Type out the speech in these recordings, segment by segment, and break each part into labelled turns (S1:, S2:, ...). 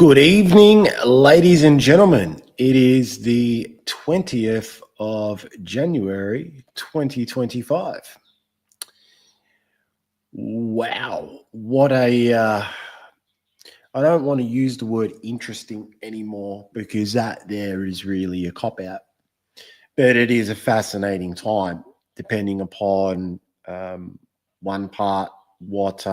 S1: Good evening, ladies and gentlemen. It is the 20th of January, 2025. Wow, what I don't want to use the word interesting anymore because that there is really a cop out, but it is a fascinating time depending upon um, one part, what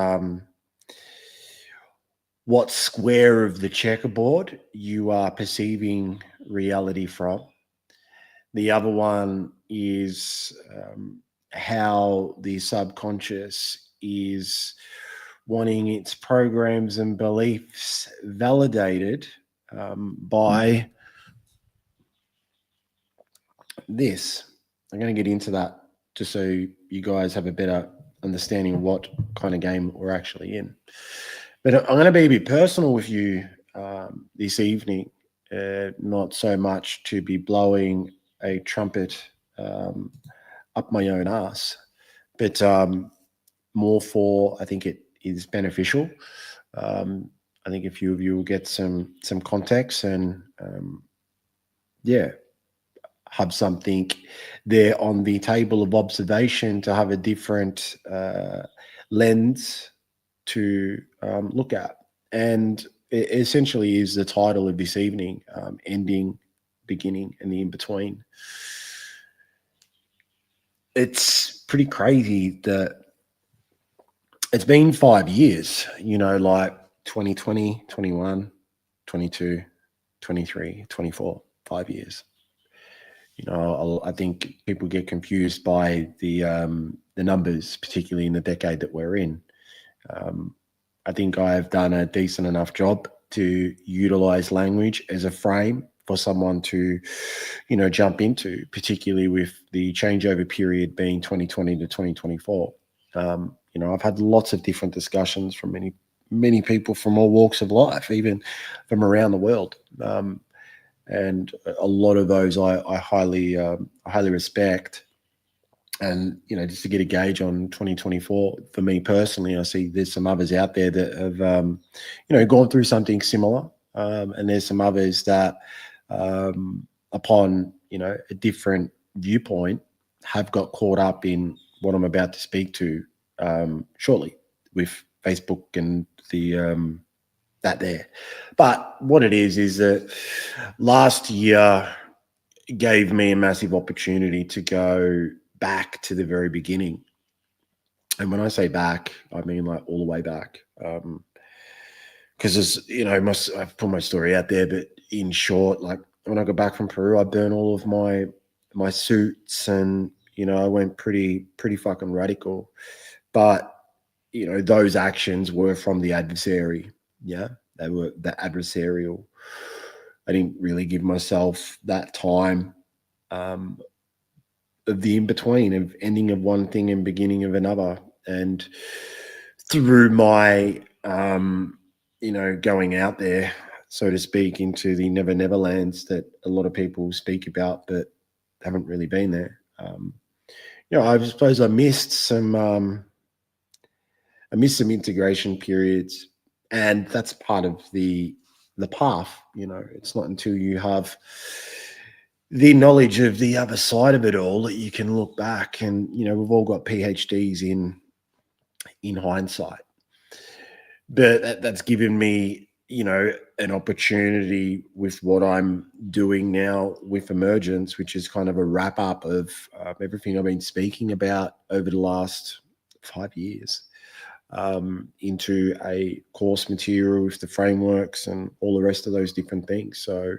S1: what square of the checkerboard you are perceiving reality from. The other one is how the subconscious is wanting its programs and beliefs validated by this. I'm going to get into that just so you guys have a better understanding of what kind of game we're actually in. But I'm going to be a bit personal with you this evening, not so much to be blowing a trumpet up my own ass, but more for I think it is beneficial. I think a few of you will get some context and yeah, have something there on the table of observation to have a different lens to look at. And it essentially is the title of this evening, ending, beginning, and the in-between. It's pretty crazy that it's been 5 years, like 2020, 21, 22, 23, 24, 5 years. I think people get confused by the numbers, particularly in the decade that we're in. I think I've done a decent enough job to utilize language as a frame for someone to, jump into, particularly with the changeover period being 2020 to 2024. I've had lots of different discussions from many people from all walks of life, even from around the world. And a lot of those I highly respect. And just to get a gauge on 2024 for me personally, I see there's some others out there that have gone through something similar, and there's some others that upon a different viewpoint have got caught up in what I'm about to speak to shortly with Facebook and the that there. But what it is that last year gave me a massive opportunity to go back to the very beginning. And when I say back, I mean like all the way back. Because I've put my story out there, but in short, like when I got back from Peru, I burned all of my suits, and I went pretty fucking radical. But those actions were from the adversary. Yeah, they were the adversarial. I didn't really give myself that time of the in-between, of ending of one thing and beginning of another. And through my, going out there, so to speak, into the never lands that a lot of people speak about, but haven't really been there. I suppose I missed some integration periods, and that's part of the path. It's not until you have the knowledge of the other side of it all that you can look back, and we've all got PhDs in hindsight, but that's given me an opportunity with what I'm doing now with Emergence, which is kind of a wrap up of everything I've been speaking about over the last 5 years, into a course material with the frameworks and all the rest of those different things. So,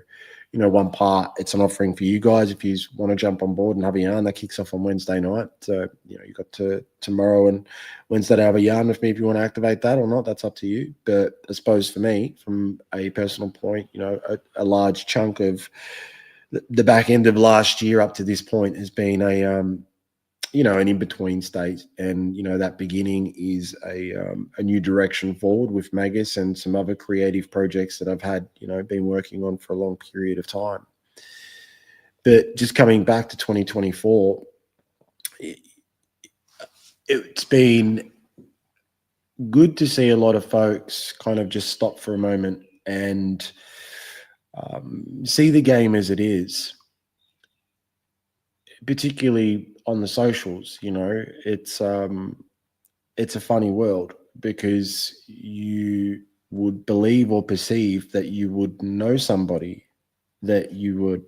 S1: one part, it's an offering for you guys if you want to jump on board and have a yarn. That kicks off on Wednesday night. So, you got to tomorrow and Wednesday to have a yarn with me if you want to activate that or not. That's up to you. But I suppose for me, from a personal point, a large chunk of the back end of last year up to this point has been an in-between state, and that beginning is a new direction forward with Magus and some other creative projects that I've had been working on for a long period of time. But just coming back to 2024, it's been good to see a lot of folks kind of just stop for a moment and see the game as it is, particularly on the socials. It's a funny world because you would believe or perceive that you would know somebody that you would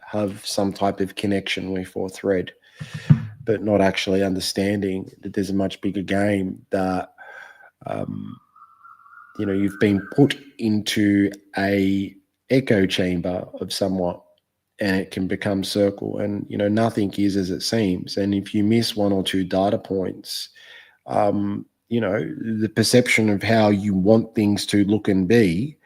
S1: have some type of connection with or thread, but not actually understanding that there's a much bigger game that um, you've been put into a echo chamber of somewhat, and it can become circle, and nothing is as it seems. And if you miss one or two data points, the perception of how you want things to look and be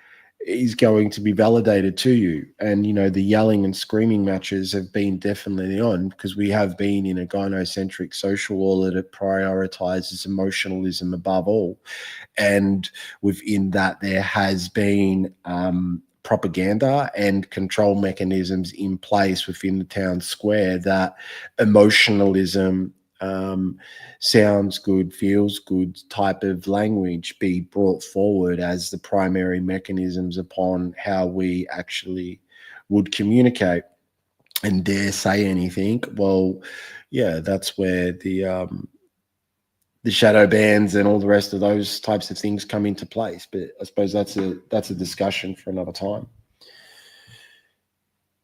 S1: is going to be validated to you. And the yelling and screaming matches have been definitely on, because we have been in a gynocentric social order that prioritizes emotionalism above all. And within that, there has been propaganda and control mechanisms in place within the town square that emotionalism, sounds good, feels good type of language be brought forward as the primary mechanisms upon how we actually would communicate. And dare say anything, well, yeah, that's where the shadow bands and all the rest of those types of things come into place. But I suppose that's a discussion for another time.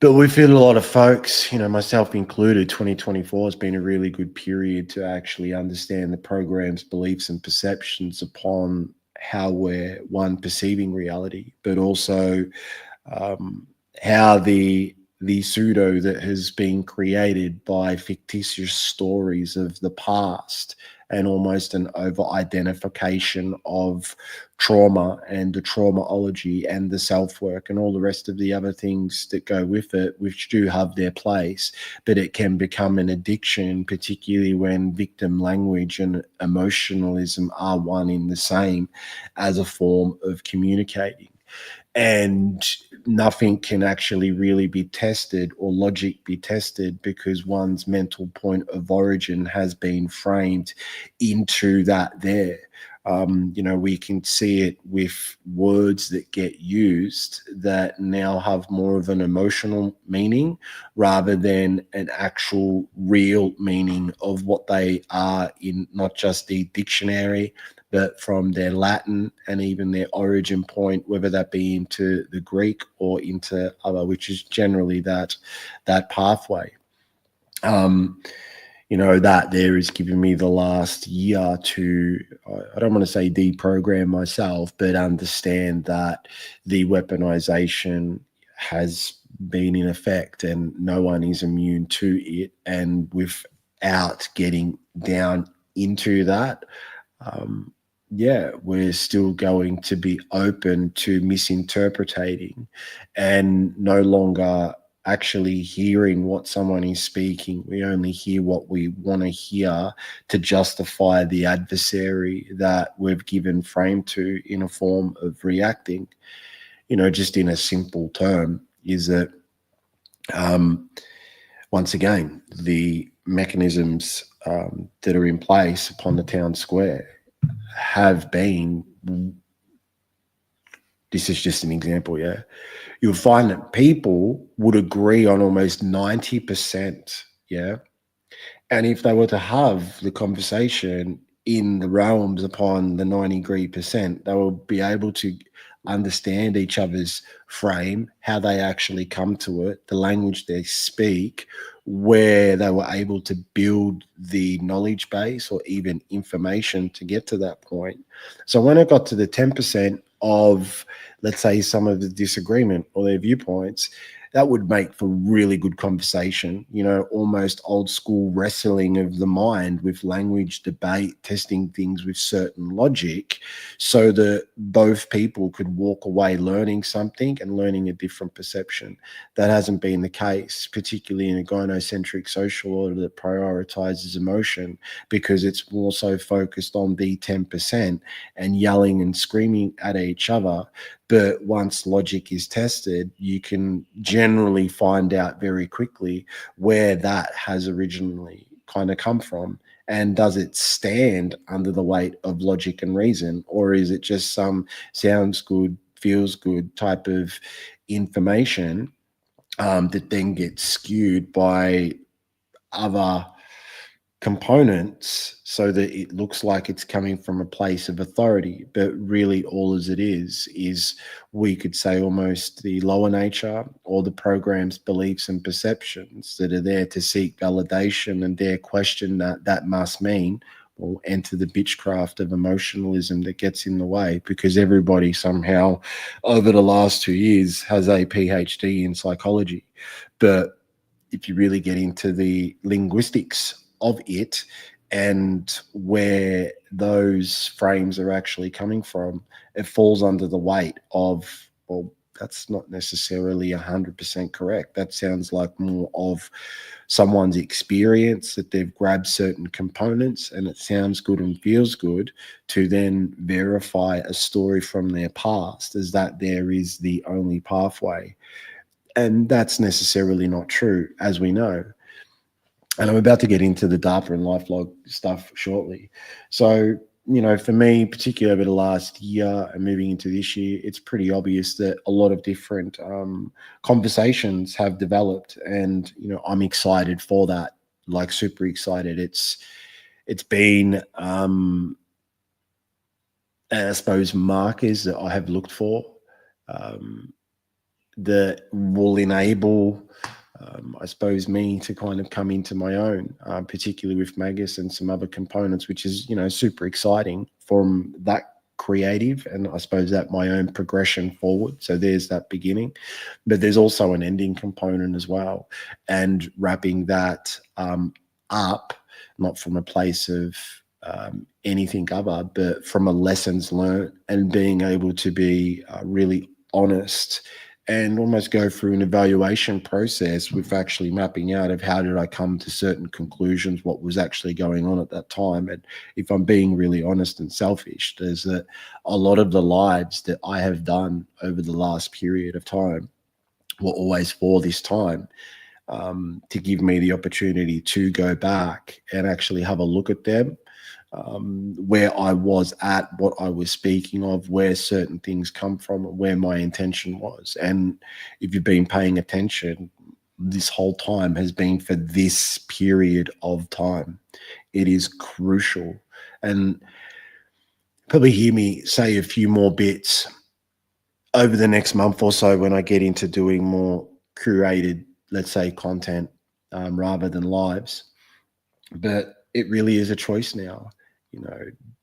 S1: But we feel a lot of folks, myself included, 2024 has been a really good period to actually understand the program's beliefs and perceptions upon how we're, one, perceiving reality, but also how the pseudo that has been created by fictitious stories of the past, and almost an over-identification of trauma and the traumaology and the self-work and all the rest of the other things that go with it, which do have their place, but it can become an addiction, particularly when victim language and emotionalism are one in the same as a form of communicating. And nothing can actually really be tested or logic be tested, because one's mental point of origin has been framed into that there. We can see it with words that get used that now have more of an emotional meaning rather than an actual real meaning of what they are in not just the dictionary, but from their Latin and even their origin point, whether that be into the Greek or into other, which is generally that pathway. That there is giving me the last year to, I don't want to say deprogram myself, but understand that the weaponization has been in effect and no one is immune to it. And without getting down into that, we're still going to be open to misinterpreting and no longer actually hearing what someone is speaking. We only hear what we want to hear to justify the adversary that we've given frame to in a form of reacting. Just in a simple term, is that once again, the mechanisms that are in place upon the town square have been, this is just an example, yeah, you'll find that people would agree on almost 90%, yeah. And if they were to have the conversation in the realms upon the 90%, they will be able to understand each other's frame, how they actually come to it, the language they speak, where they were able to build the knowledge base or even information to get to that point. So when it got to the 10% of, let's say, some of the disagreement or their viewpoints, that would make for really good conversation, almost old school wrestling of the mind with language, debate, testing things with certain logic, so that both people could walk away learning something and learning a different perception. That hasn't been the case, particularly in a gynocentric social order that prioritizes emotion, because it's more so focused on the 10% and yelling and screaming at each other. But once logic is tested, you can generally find out very quickly where that has originally kind of come from. And does it stand under the weight of logic and reason? Or is it just some sounds good, feels good type of information that then gets skewed by other components so that it looks like it's coming from a place of authority, but really all as it is we could say almost the lower nature or the program's beliefs and perceptions that are there to seek validation and dare question that must mean or enter the bitchcraft of emotionalism that gets in the way, because everybody somehow over the last 2 years has a PhD in psychology. But if you really get into the linguistics of it and where those frames are actually coming from, it falls under the weight of, well, that's not necessarily 100% correct. That sounds like more of someone's experience that they've grabbed certain components and it sounds good and feels good to then verify a story from their past as that there is the only pathway. And that's necessarily not true, as we know. And I'm about to get into the data and lifelog stuff shortly. So, for me, particularly over the last year and moving into this year, it's pretty obvious that a lot of different conversations have developed, and I'm excited for that, like super excited. It's been, I suppose, markers that I have looked for that will enable I suppose, me to kind of come into my own, particularly with Magus and some other components, which is, super exciting from that creative and I suppose that my own progression forward. So there's that beginning, but there's also an ending component as well. And wrapping that up, not from a place of anything other, but from a lessons learned and being able to be really honest and almost go through an evaluation process with actually mapping out of how did I come to certain conclusions, what was actually going on at that time. And if I'm being really honest and selfish, there's that a lot of the lives that I have done over the last period of time were always for this time, to give me the opportunity to go back and actually have a look at them, where I was at, what I was speaking of, where certain things come from, where my intention was. And if you've been paying attention, this whole time has been for this period of time. It is crucial. And probably hear me say a few more bits over the next month or so when I get into doing more curated, let's say, content rather than lives. But it really is a choice now.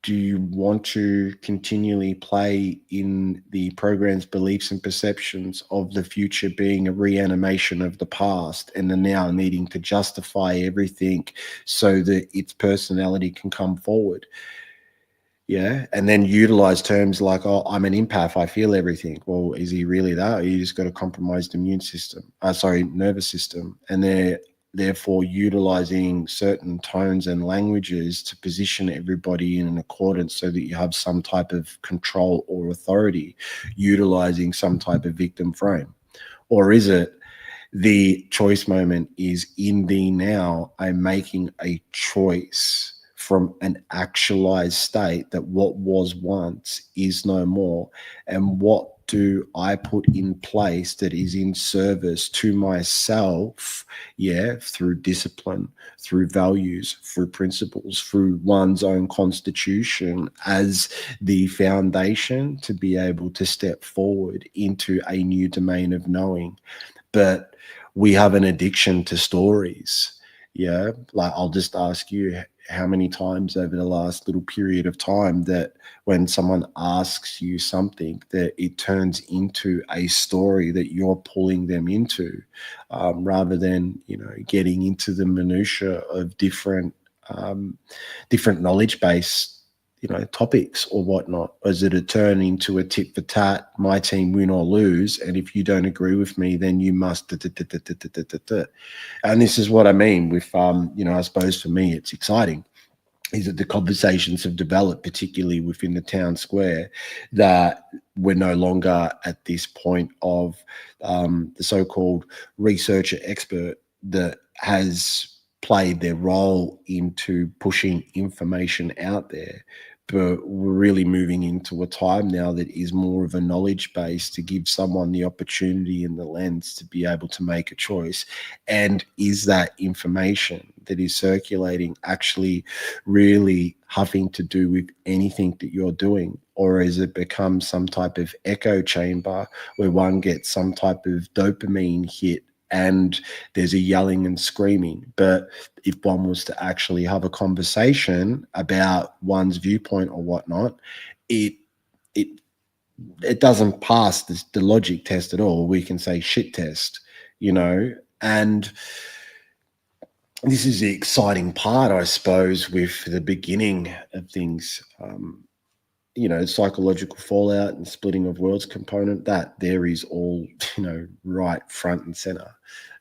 S1: Do you want to continually play in the program's beliefs and perceptions of the future being a reanimation of the past and the now needing to justify everything so that its personality can come forward? Yeah. And then utilize terms like, oh, I'm an empath, I feel everything. Well, is he really that? Or you just got a compromised immune system, nervous system. And they're therefore utilizing certain tones and languages to position everybody in an accordance so that you have some type of control or authority, utilizing some type of victim frame. Or is it the choice moment is in the now, I'm making a choice from an actualized state that what was once is no more, and what do I put in place that is in service to myself, through discipline, through values, through principles, through one's own constitution as the foundation to be able to step forward into a new domain of knowing. But we have an addiction to stories. Yeah. Like, I'll just ask you how many times over the last little period of time that when someone asks you something, that it turns into a story that you're pulling them into, rather than, getting into the minutia of different knowledge base, topics or whatnot. Or is it a turn into a tit for tat, my team win or lose, and if you don't agree with me, then you must. And this is what I mean with, I suppose for me, it's exciting, is that the conversations have developed, particularly within the town square, that we're no longer at this point of the so-called researcher expert that has played their role into pushing information out there. but we're really moving into a time now that is more of a knowledge base to give someone the opportunity and the lens to be able to make a choice. And is that information that is circulating actually really having to do with anything that you're doing? Or has it become some type of echo chamber where one gets some type of dopamine hit and there's a yelling and screaming? But if one was to actually have a conversation about one's viewpoint or whatnot, it doesn't pass the logic test at all. We can say shit test, and this is the exciting part, I suppose, with the beginning of things. Psychological fallout and splitting of worlds component, that there is all, right front and center.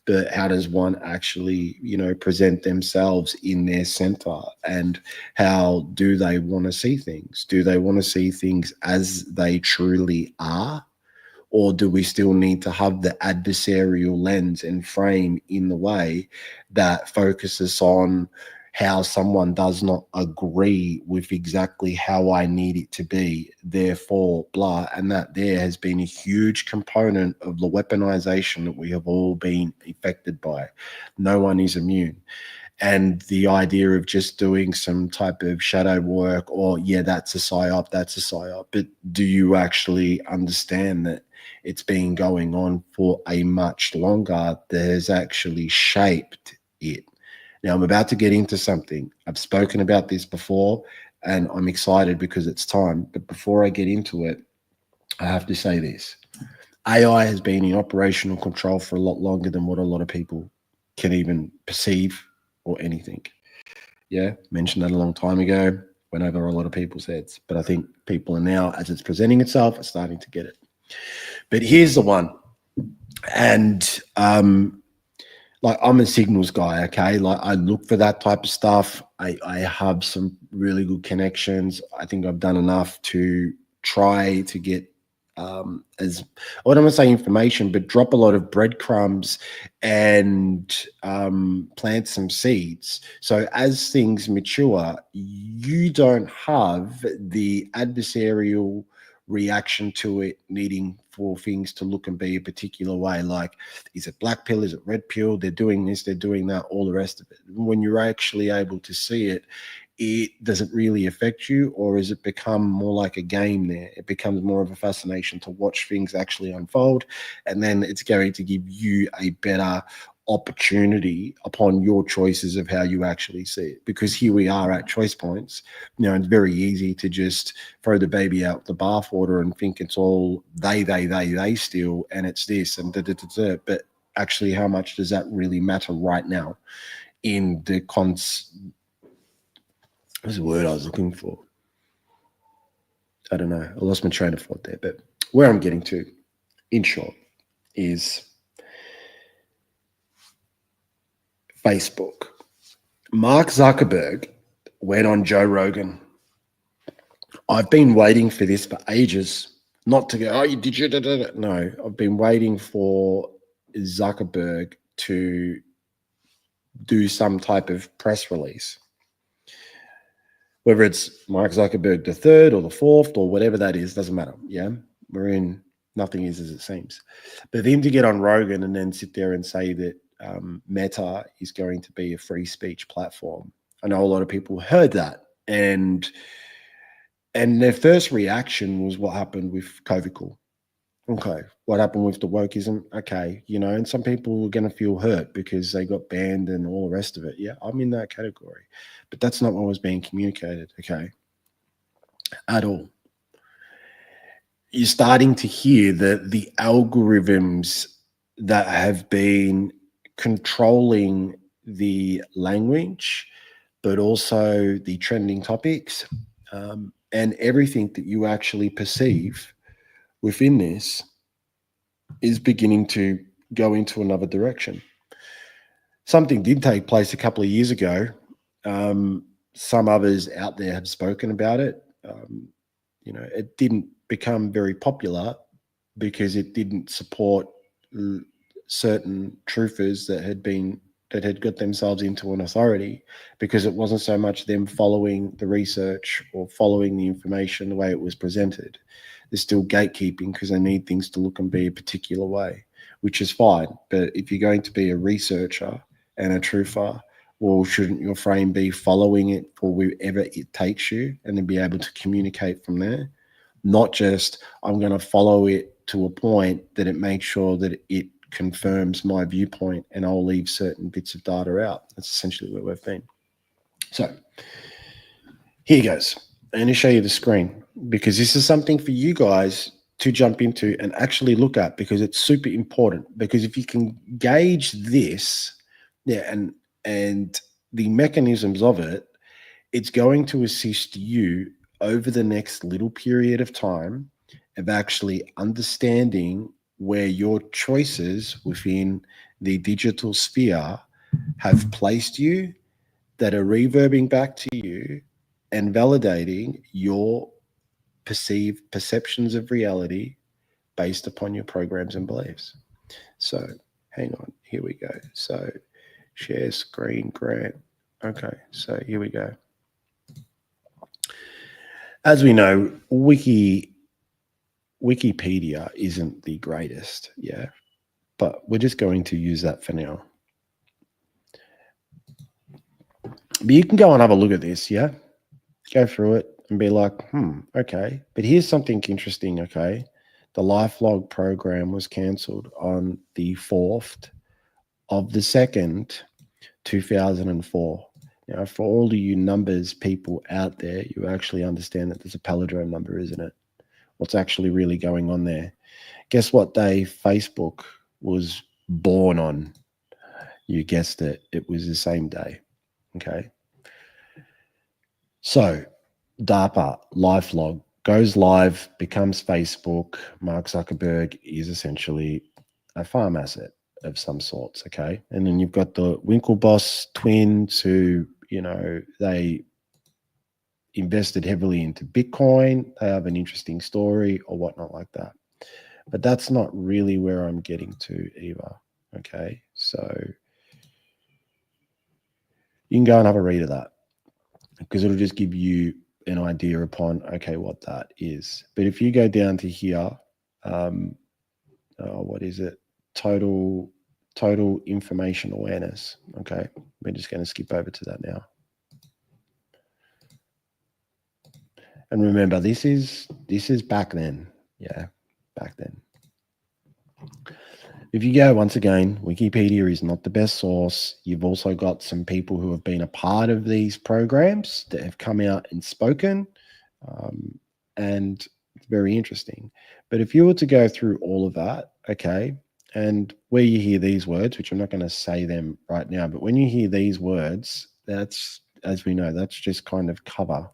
S1: But how does one actually, present themselves in their center, and how do they want to see things? Do they want to see things as they truly are? Or do we still need to have the adversarial lens and frame in the way that focuses on how someone does not agree with exactly how I need it to be, therefore, blah, and that there has been a huge component of the weaponization that we have all been affected by. No one is immune. And the idea of just doing some type of shadow work, or, yeah, that's a psyop, but do you actually understand that it's been going on for a much longer that has actually shaped it? Now, I'm about to get into something. I've spoken about this before, and I'm excited because it's time. But before I get into it, I have to say this. AI has been in operational control for a lot longer than what a lot of people can even perceive or anything. Yeah, mentioned that a long time ago, went over a lot of people's heads. But I think people are now, as it's presenting itself, are starting to get it. But here's the one. And I'm a signals guy, okay? Like, I look for that type of stuff. I have some really good connections. I think I've done enough to try to get as, I don't want to say information, but drop a lot of breadcrumbs and plant some seeds. So as things mature, you don't have the adversarial reaction to it needing for things to look and be a particular way. Like, is it black pill? Is it red pill? They're doing this, they're doing that, all the rest of it. When you're actually able to see it, does it really affect you, or has it become more like a game there? It becomes more of a fascination to watch things actually unfold, and then it's going to give you a better opportunity upon your choices of how you actually see it. Because here we are at choice points. It's very easy to just throw the baby out the bathwater and think it's all they still, and it's this and da. But actually, how much does that really matter right now in the what's the word I was looking for? I don't know. I lost my train of thought there. But where I'm getting to, in short, is Facebook. Mark Zuckerberg went on Joe Rogan. I've been waiting for this for ages. Not to go, oh, did you? No, I've been waiting for Zuckerberg to do some type of press release. Whether it's Mark Zuckerberg the third or the fourth or whatever that is, doesn't matter. Yeah, we're in, nothing is as it seems. But for him to get on Rogan and then sit there and say that Meta is going to be a free speech platform, I know a lot of people heard that, and their first reaction was what happened with COVID Cool. Okay, what happened with the wokeism? Okay, and some people are going to feel hurt because they got banned and all the rest of it. Yeah, I'm in that category. But that's not what was being communicated, okay, at all. You're starting to hear that the algorithms that have been controlling the language, but also the trending topics, and everything that you actually perceive within this is beginning to go into another direction. Something did take place a couple of years ago. Some others out there have spoken about it. It didn't become very popular because it didn't support certain truthers that had been that had got themselves into an authority, because it wasn't so much them following the research or following the information the way it was presented. They're still gatekeeping because they need things to look and be a particular way, which is fine. But if you're going to be a researcher and a truther, well, shouldn't your frame be following it for wherever it takes you and then be able to communicate from there? Not just, I'm going to follow it to a point that it makes sure that it confirms my viewpoint and I'll leave certain bits of data out. That's essentially where we've been. So here goes. I'm going to show you the screen because this is something for you guys to jump into and actually look at, because it's super important. Because if you can gauge this, and the mechanisms of it, it's going to assist you over the next little period of time of actually understanding where your choices within the digital sphere have placed you, that are reverbing back to you and validating your perceived perceptions of reality based upon your programs and beliefs. So hang on, here we go. So share screen, Grant. Okay, so here we go. As we know, Wikipedia isn't the greatest, yeah, but we're just going to use that for now. But you can go and have a look at this, yeah? Go through it and be like, okay. But here's something interesting, okay? The LifeLog program was cancelled on the 4th of the 2nd, 2004. Now, for all of you numbers people out there, you actually understand that there's a palindrome number, isn't it? What's actually really going on there? Guess what day Facebook was born on? You guessed it. It was the same day. Okay. So DARPA, LifeLog, goes live, becomes Facebook. Mark Zuckerberg is essentially a farm asset of some sorts, okay? And then you've got the Winklevoss twins who, they invested heavily into Bitcoin. They have an interesting story or whatnot like that. But that's not really where I'm getting to either, okay? So you can go and have a read of that because it'll just give you an idea upon, okay, what that is. But if you go down to here, what is it? Total information awareness. Okay, we're just going to skip over to that now. And remember, this is back then. Yeah, back then. If you go, once again, Wikipedia is not the best source. You've also got some people who have been a part of these programs that have come out and spoken, and it's very interesting. But if you were to go through all of that, okay, and where you hear these words, which I'm not going to say them right now, but when you hear these words, that's, as we know, that's just kind of cover.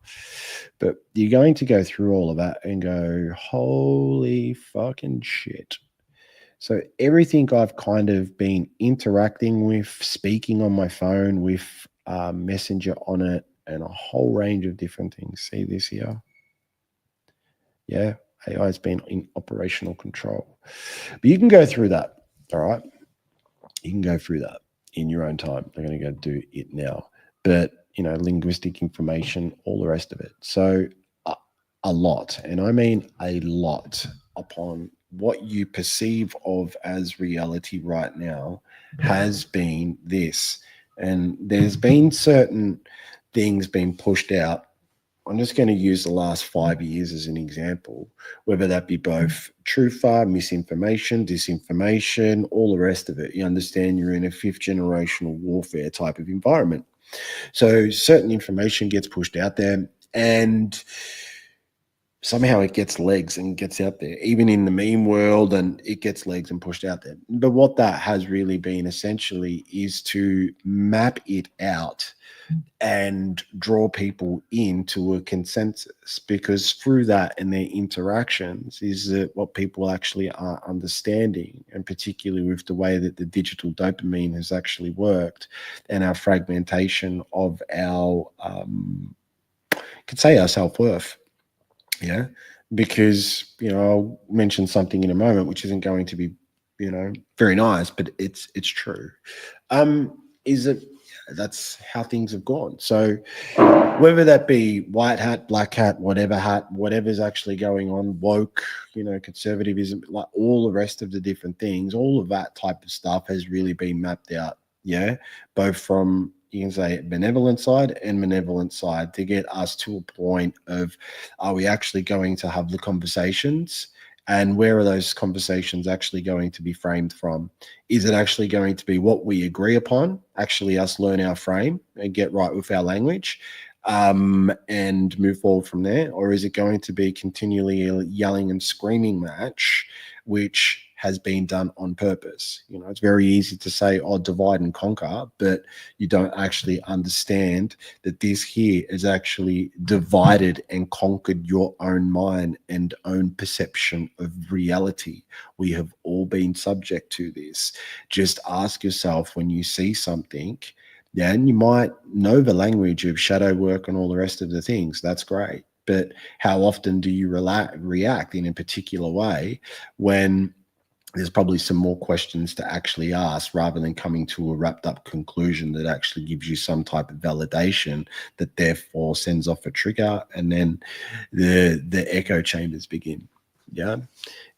S1: But you're going to go through all of that and go, holy fucking shit. So everything I've kind of been interacting with, speaking on my phone with Messenger on it, and a whole range of different things. See this here? Yeah, AI has been in operational control. But you can go through that, all right? You can go through that in your own time. I'm going to go do it now. But, linguistic information, all the rest of it. So a lot, and I mean a lot, upon what you perceive of as reality right now has been this. And there's been certain things being pushed out. I'm just going to use the last 5 years as an example, whether that be both truth, misinformation, disinformation, all the rest of it. You understand you're in a 5th generational warfare type of environment. So certain information gets pushed out there, and somehow it gets legs and gets out there, even in the meme world, and it gets legs and pushed out there. But what that has really been essentially is to map it out and draw people into a consensus, because through that and their interactions is that what people actually are understanding, and particularly with the way that the digital dopamine has actually worked and our fragmentation of our, could say our self-worth. Yeah, because, I'll mention something in a moment, which isn't going to be, very nice, but it's true. is it that's how things have gone. So whether that be white hat, black hat, whatever's actually going on, woke, conservatism, like all the rest of the different things, all of that type of stuff has really been mapped out. Yeah. Both from, you can say, benevolent side and malevolent side, to get us to a point of, are we actually going to have the conversations? And where are those conversations actually going to be framed from? Is it actually going to be what we agree upon, actually us learn our frame and get right with our language, and move forward from there? Or is it going to be continually yelling and screaming match, which has been done on purpose? It's very easy to say, oh, divide and conquer, but you don't actually understand that this here is actually divided and conquered your own mind and own perception of reality. We have all been subject to this. Just ask yourself, when you see something, yeah, and you might know the language of shadow work and all the rest of the things, that's great. But how often do you react in a particular way when there's probably some more questions to actually ask, rather than coming to a wrapped up conclusion that actually gives you some type of validation that therefore sends off a trigger, and then the echo chambers begin. Yeah.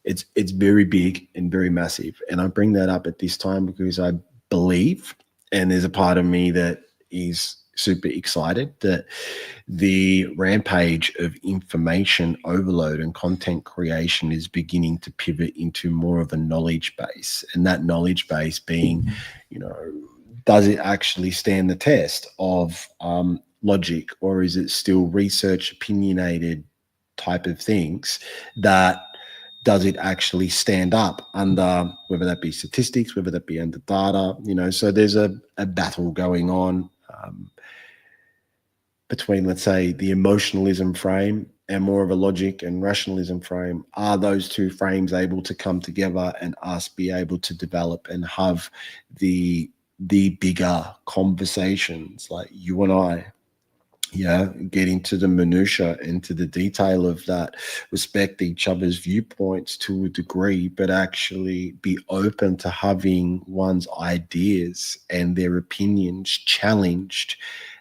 S1: It's very big and very massive. And I bring that up at this time because I believe, and there's a part of me that is super excited, that the rampage of information overload and content creation is beginning to pivot into more of a knowledge base. And that knowledge base being, does it actually stand the test of logic, or is it still research opinionated type of things? That does it actually stand up under, whether that be statistics, whether that be under data? So there's a battle going on between, let's say, the emotionalism frame and more of a logic and rationalism frame. Are those two frames able to come together and us be able to develop and have the bigger conversations like you and I? Yeah, get into the minutia, into the detail of that, respect each other's viewpoints to a degree, but actually be open to having one's ideas and their opinions challenged.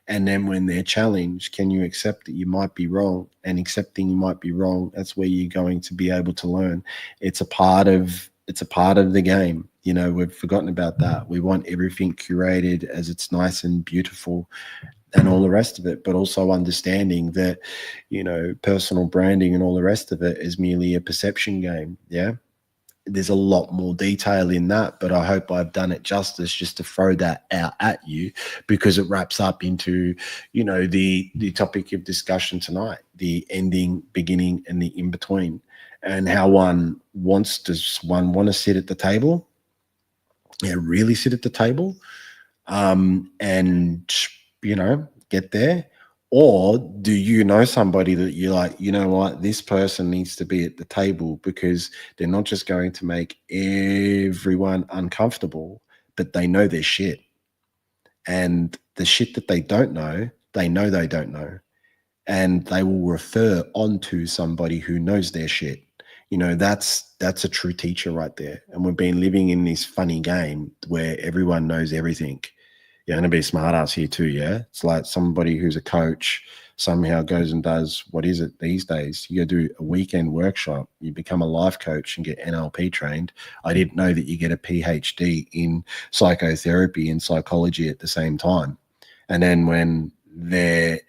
S1: And then when they're challenged, can you accept that you might be wrong? And accepting you might be wrong, that's where you're going to be able to learn. It's a part of the game. We've forgotten about that. We want everything curated as it's nice and beautiful and all the rest of it, but also understanding that, personal branding and all the rest of it is merely a perception game. Yeah. There's a lot more detail in that, but I hope I've done it justice just to throw that out at you, because it wraps up into, the topic of discussion tonight, the ending, beginning, and the in between, and how one want to sit at the table, really sit at the table, and get there? Or do you know somebody that you're like, what, this person needs to be at the table, because they're not just going to make everyone uncomfortable, but they know their shit. And the shit that they don't know they don't know. And they will refer on to somebody who knows their shit. That's a true teacher right there. And we've been living in this funny game where everyone knows everything. You're going to be a smart ass here too, yeah? It's like somebody who's a coach somehow goes and does, what is it these days? You go do a weekend workshop, you become a life coach and get NLP trained. I didn't know that you get a PhD in psychotherapy and psychology at the same time. And then when their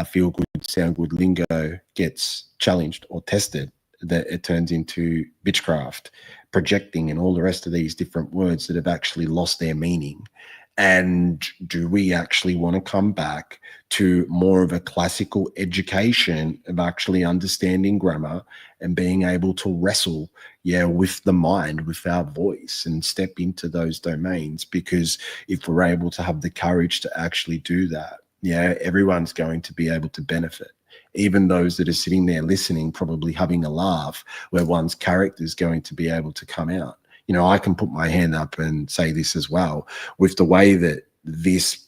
S1: feel good, sound good lingo gets challenged or tested, that it turns into bitchcraft, projecting, and all the rest of these different words that have actually lost their meaning. And do we actually want to come back to more of a classical education of actually understanding grammar and being able to wrestle, with the mind, with our voice, and step into those domains? Because if we're able to have the courage to actually do that, everyone's going to be able to benefit. Even those that are sitting there listening, probably having a laugh, where one's character is going to be able to come out. I can put my hand up and say this as well. With the way that this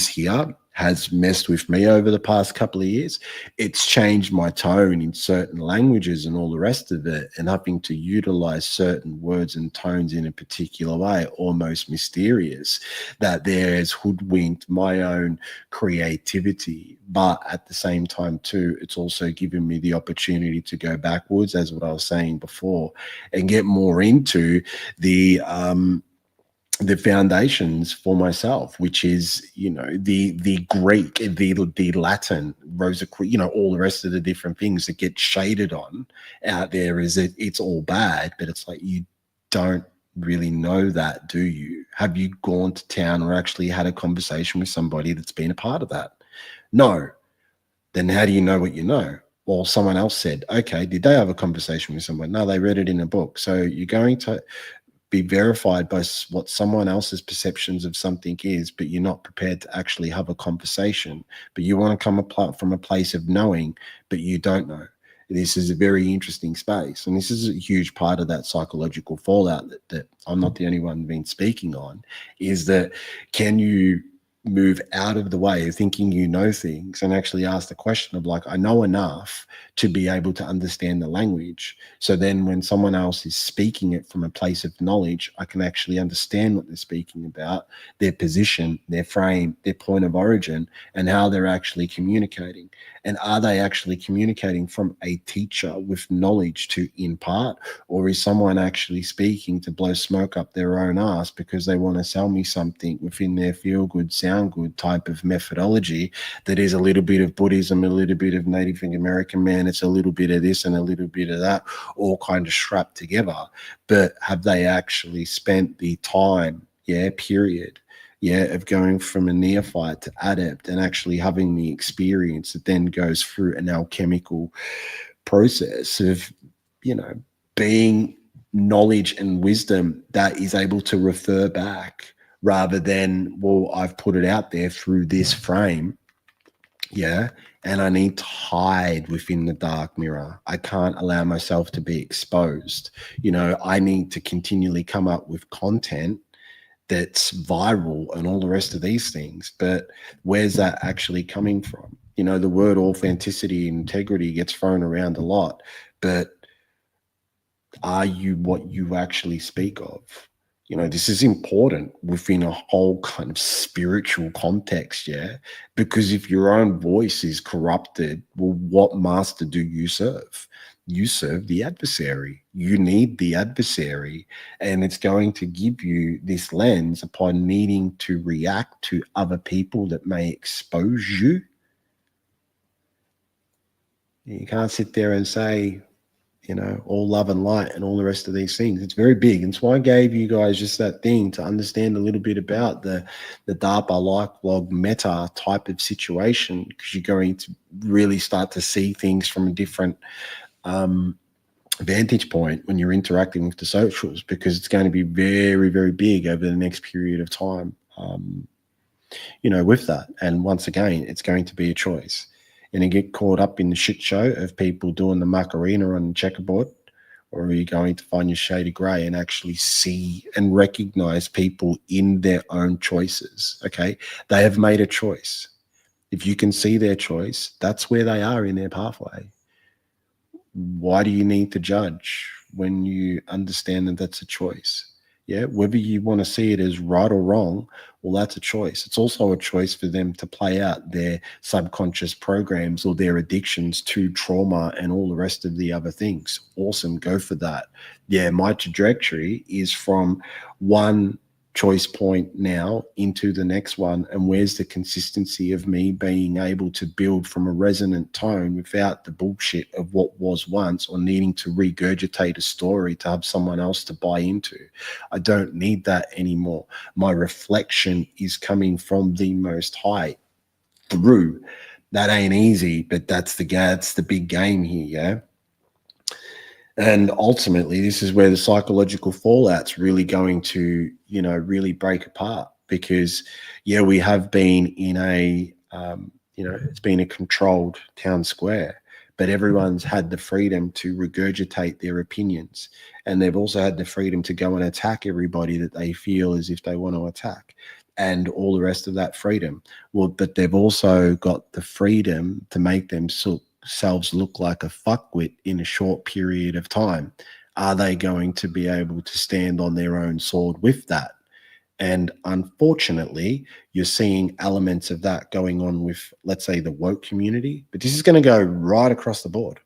S1: here has messed with me over the past couple of years. It's changed my tone in certain languages and all the rest of it, and having to utilize certain words and tones in a particular way, almost mysterious, that there's hoodwinked my own creativity. But at the same time, too, it's also given me the opportunity to go backwards, as what I was saying before, and get more into the foundations for myself, which is, the Greek, the Latin, all the rest of the different things that get shaded on out there. Is that it's all bad, but it's like, you don't really know that, do you? Have you gone to town or actually had a conversation with somebody that's been a part of that? No. Then how do you know what you know? Well, someone else said. Okay, did they have a conversation with someone? No, they read it in a book. So you're going to be verified by what someone else's perceptions of something is, but you're not prepared to actually have a conversation. But you want to come from a place of knowing, but you don't know. This is a very interesting space, and this is a huge part of that psychological fallout that I'm not the only one been speaking on. Is that, can you move out of the way of thinking you know things and actually ask the question of, like, I know enough to be able to understand the language. So then when someone else is speaking it from a place of knowledge, I can actually understand what they're speaking about, their position, their frame, their point of origin, and how they're actually communicating. And are they actually communicating from a teacher with knowledge to impart, or is someone actually speaking to blow smoke up their own ass because they want to sell me something within their feel good, sound good type of methodology that is a little bit of Buddhism, a little bit of Native American man, it's a little bit of this and a little bit of that, all kind of strapped together. But have they actually spent the time, period, of going from a neophyte to adept and actually having the experience that then goes through an alchemical process of, being knowledge and wisdom that is able to refer back, rather than, well, I've put it out there through this frame, and I need to hide within the dark mirror. I can't allow myself to be exposed. I need to continually come up with content that's viral and all the rest of these things. But where's that actually coming from? The word authenticity and integrity gets thrown around a lot, but are you what you actually speak of? This is important within a whole kind of spiritual context, because if your own voice is corrupted, well, what master do you serve? You serve the adversary. You need the adversary, and it's going to give you this lens upon needing to react to other people that may expose you. You can't sit there and say, all love and light and all the rest of these things. It's very big. And so I gave you guys just that thing to understand a little bit about the DARPA LifeLog meta type of situation, because you're going to really start to see things from a different vantage point when you're interacting with the socials, because it's going to be very, very big over the next period of time, with that. And once again, it's going to be a choice. And you get caught up in the shit show of people doing the Macarena on the checkerboard, or are you going to find your shade of grey and actually see and recognize people in their own choices? Okay, they have made a choice. If you can see their choice, that's where they are in their pathway. Why do you need to judge when you understand that that's a choice? Whether you want to see it as right or wrong, well, that's a choice. It's also a choice for them to play out their subconscious programs or their addictions to trauma and all the rest of the other things. Awesome. Go for that. My trajectory is from one choice point now into the next one, and where's the consistency of me being able to build from a resonant tone without the bullshit of what was once, or needing to regurgitate a story to have someone else to buy into. I don't need that anymore. My reflection is coming from the Most High through. That ain't easy, but that's the big game here. And ultimately, this is where the psychological fallout's really going to, really break apart, because, we have been in a, it's been a controlled town square, but everyone's had the freedom to regurgitate their opinions. And they've also had the freedom to go and attack everybody that they feel as if they want to attack. and all the rest of that freedom. Well, but they've also got the freedom to make themselves look like a fuckwit in a short period of time. Are they going to be able to stand on their own sword with that? And unfortunately, you're seeing elements of that going on with, let's say, the woke community. But this is going to go right across the board.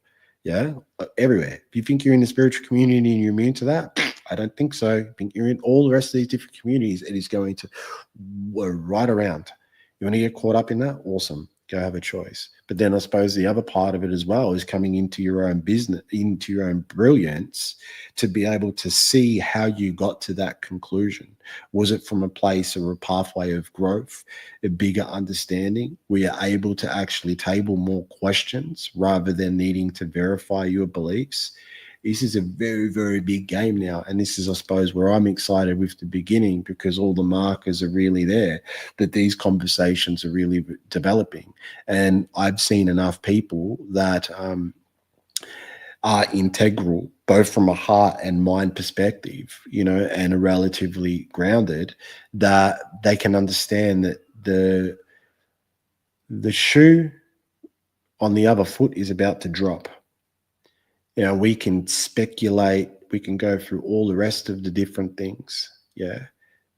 S1: Yeah, everywhere. If you think you're in the spiritual community and you're immune to that, I don't think so. I think you're in all the rest of these different communities. It is going to right around. You want to get caught up in that? Awesome. Go have a choice. But then I suppose the other part of it as well is coming into your own business, into your own brilliance, to be able to see how you got to that conclusion. Was it from a place or a pathway of growth, a bigger understanding? Were you able to actually table more questions rather than needing to verify your beliefs? This is a very, very big game now. And this is, I suppose, where I'm excited with the beginning, because all the markers are really there, that these conversations are really developing. And I've seen enough people that are integral, both from a heart and mind perspective, and are relatively grounded, that they can understand that the shoe on the other foot is about to drop. We can speculate, we can go through all the rest of the different things. Yeah.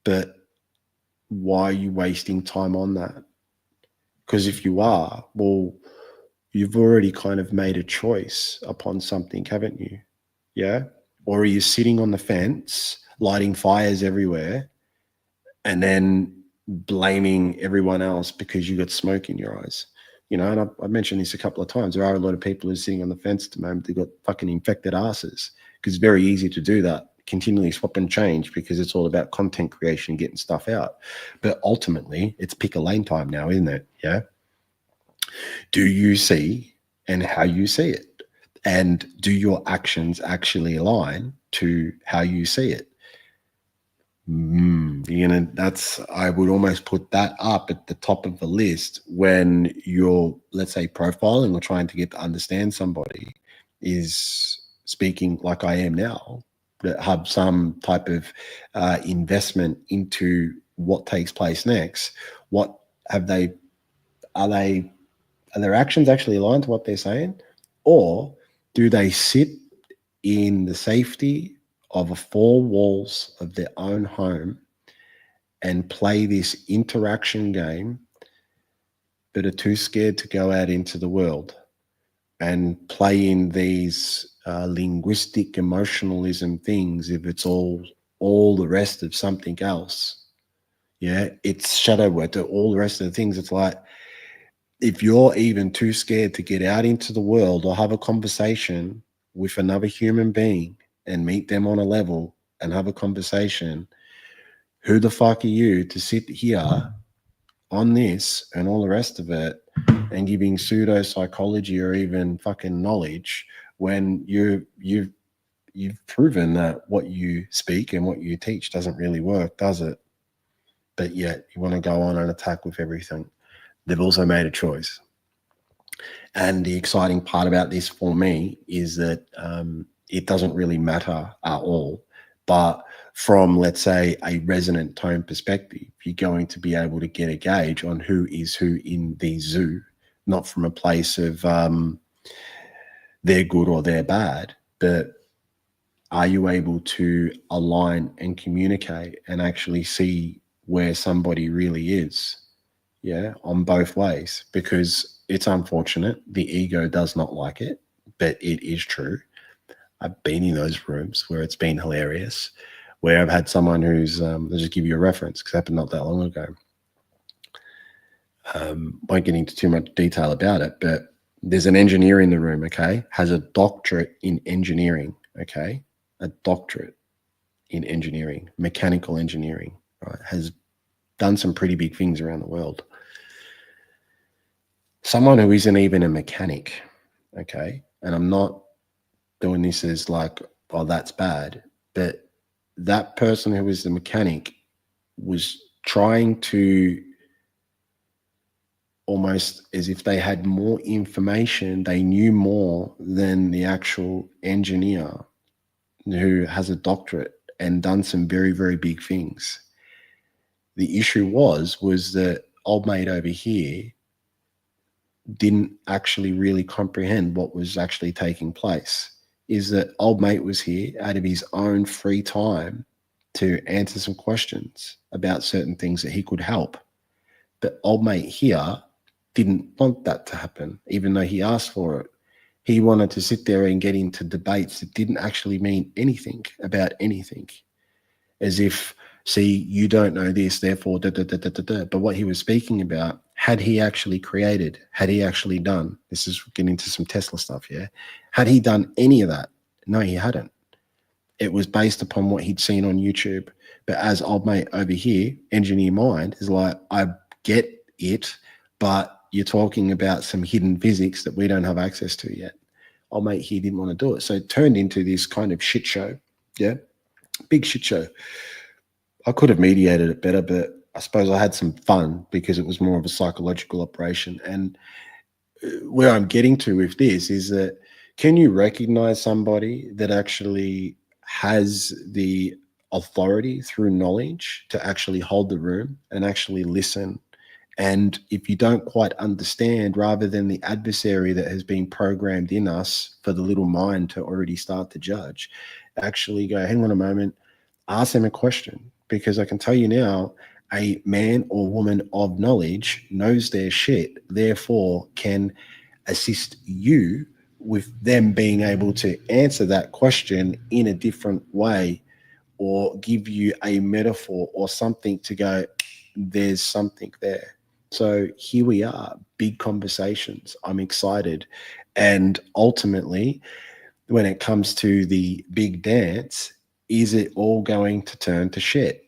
S1: But why are you wasting time on that? Because if you are, well, you've already kind of made a choice upon something, haven't you? Yeah. Or are you sitting on the fence, lighting fires everywhere, and then blaming everyone else because you got smoke in your eyes? And I mentioned this a couple of times. There are a lot of people who are sitting on the fence at the moment. They've got fucking infected asses, because it's very easy to do that, continually swap and change, because it's all about content creation, getting stuff out. But ultimately, it's pick a lane time now, isn't it? Yeah. Do you see and how you see it? And do your actions actually align to how you see it? I would almost put that up at the top of the list when you're, let's say, profiling or trying to get to understand somebody, is speaking like I am now, that have some type of investment into what takes place next. What have they, are their actions actually aligned to what they're saying? Or do they sit in the safety of the four walls of their own home and play this interaction game, but are too scared to go out into the world and play in these linguistic emotionalism things, if it's all the rest of something else? Yeah, it's shadow work to all the rest of the things. It's like, if you're even too scared to get out into the world or have a conversation with another human being and meet them on a level and have a conversation, who the fuck are you to sit here on this and all the rest of it and giving pseudo psychology or even fucking knowledge, when you've proven that what you speak and what you teach doesn't really work, does it? But yet you want to go on and attack with everything. They've also made a choice. And the exciting part about this for me is that it doesn't really matter at all. But from, let's say, a resonant tone perspective, you're going to be able to get a gauge on who is who in the zoo, not from a place of they're good or they're bad, but are you able to align and communicate and actually see where somebody really is? Yeah, on both ways, because it's unfortunate. The ego does not like it, but it is true. I've been in those rooms where it's been hilarious, where I've had someone who's, I'll just give you a reference because it happened not that long ago. Won't get into too much detail about it, but there's an engineer in the room, okay, has a doctorate in engineering, okay, a doctorate in engineering, mechanical engineering, right, has done some pretty big things around the world. Someone who isn't even a mechanic, okay, and I'm not doing this as like, oh, that's bad, but that person who was the mechanic was trying to, almost as if they had more information, they knew more than the actual engineer who has a doctorate and done some very, very big things. The issue was that old mate over here didn't actually really comprehend what was actually taking place. Is that old mate was here out of his own free time to answer some questions about certain things that he could help. But old mate here didn't want that to happen, even though he asked for it. He wanted to sit there and get into debates that didn't actually mean anything about anything, as if, see, you don't know this, therefore, da, da, da, da, da, da. But what he was speaking about, had he actually created, had he actually done, this is getting into some Tesla stuff, yeah? Had he done any of that? No, he hadn't. It was based upon what he'd seen on YouTube. But as old mate over here, engineer mind, is like, I get it, but you're talking about some hidden physics that we don't have access to yet. Old mate here didn't want to do it. So it turned into this kind of shit show. Yeah. Big shit show. I could have mediated it better, but I suppose I had some fun because it was more of a psychological operation. And where I'm getting to with this is that, can you recognize somebody that actually has the authority through knowledge to actually hold the room and actually listen? And if you don't quite understand, rather than the adversary that has been programmed in us for the little mind to already start to judge, actually go, hang on a moment, ask them a question. Because I can tell you now, a man or woman of knowledge knows their shit, therefore can assist you with them being able to answer that question in a different way, or give you a metaphor or something to go, there's something there. So here we are, big conversations. I'm excited. And ultimately, when it comes to the big dance, is it all going to turn to shit?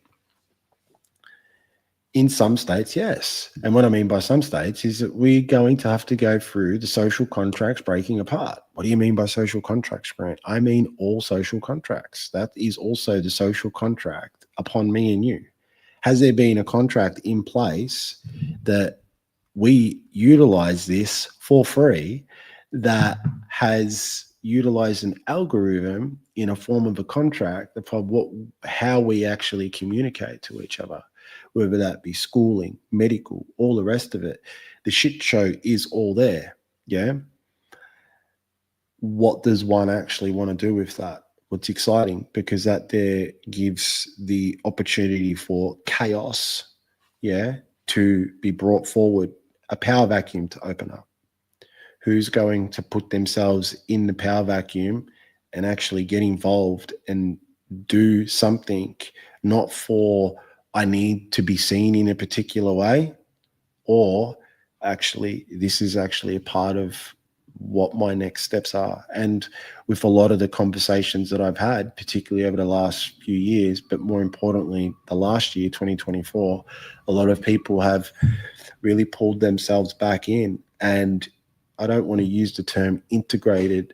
S1: In some states, yes. And what I mean by some states is that we're going to have to go through the social contracts breaking apart. What do you mean by social contracts, Grant? I mean all social contracts. That is also the social contract upon me and you. Has there been a contract in place that we utilize this for free, that has utilized an algorithm in a form of a contract of how we actually communicate to each other, whether that be schooling, medical, all the rest of it? The shit show is all there. Yeah. What does one actually want to do with that? What's exciting, because that there gives the opportunity for chaos, yeah, to be brought forward, a power vacuum to open up. Who's going to put themselves in the power vacuum and actually get involved and do something, not for, I need to be seen in a particular way, or actually, this is actually a part of what my next steps are. And with a lot of the conversations that I've had, particularly over the last few years, but more importantly, the last year, 2024, a lot of people have really pulled themselves back in. And I don't want to use the term integrated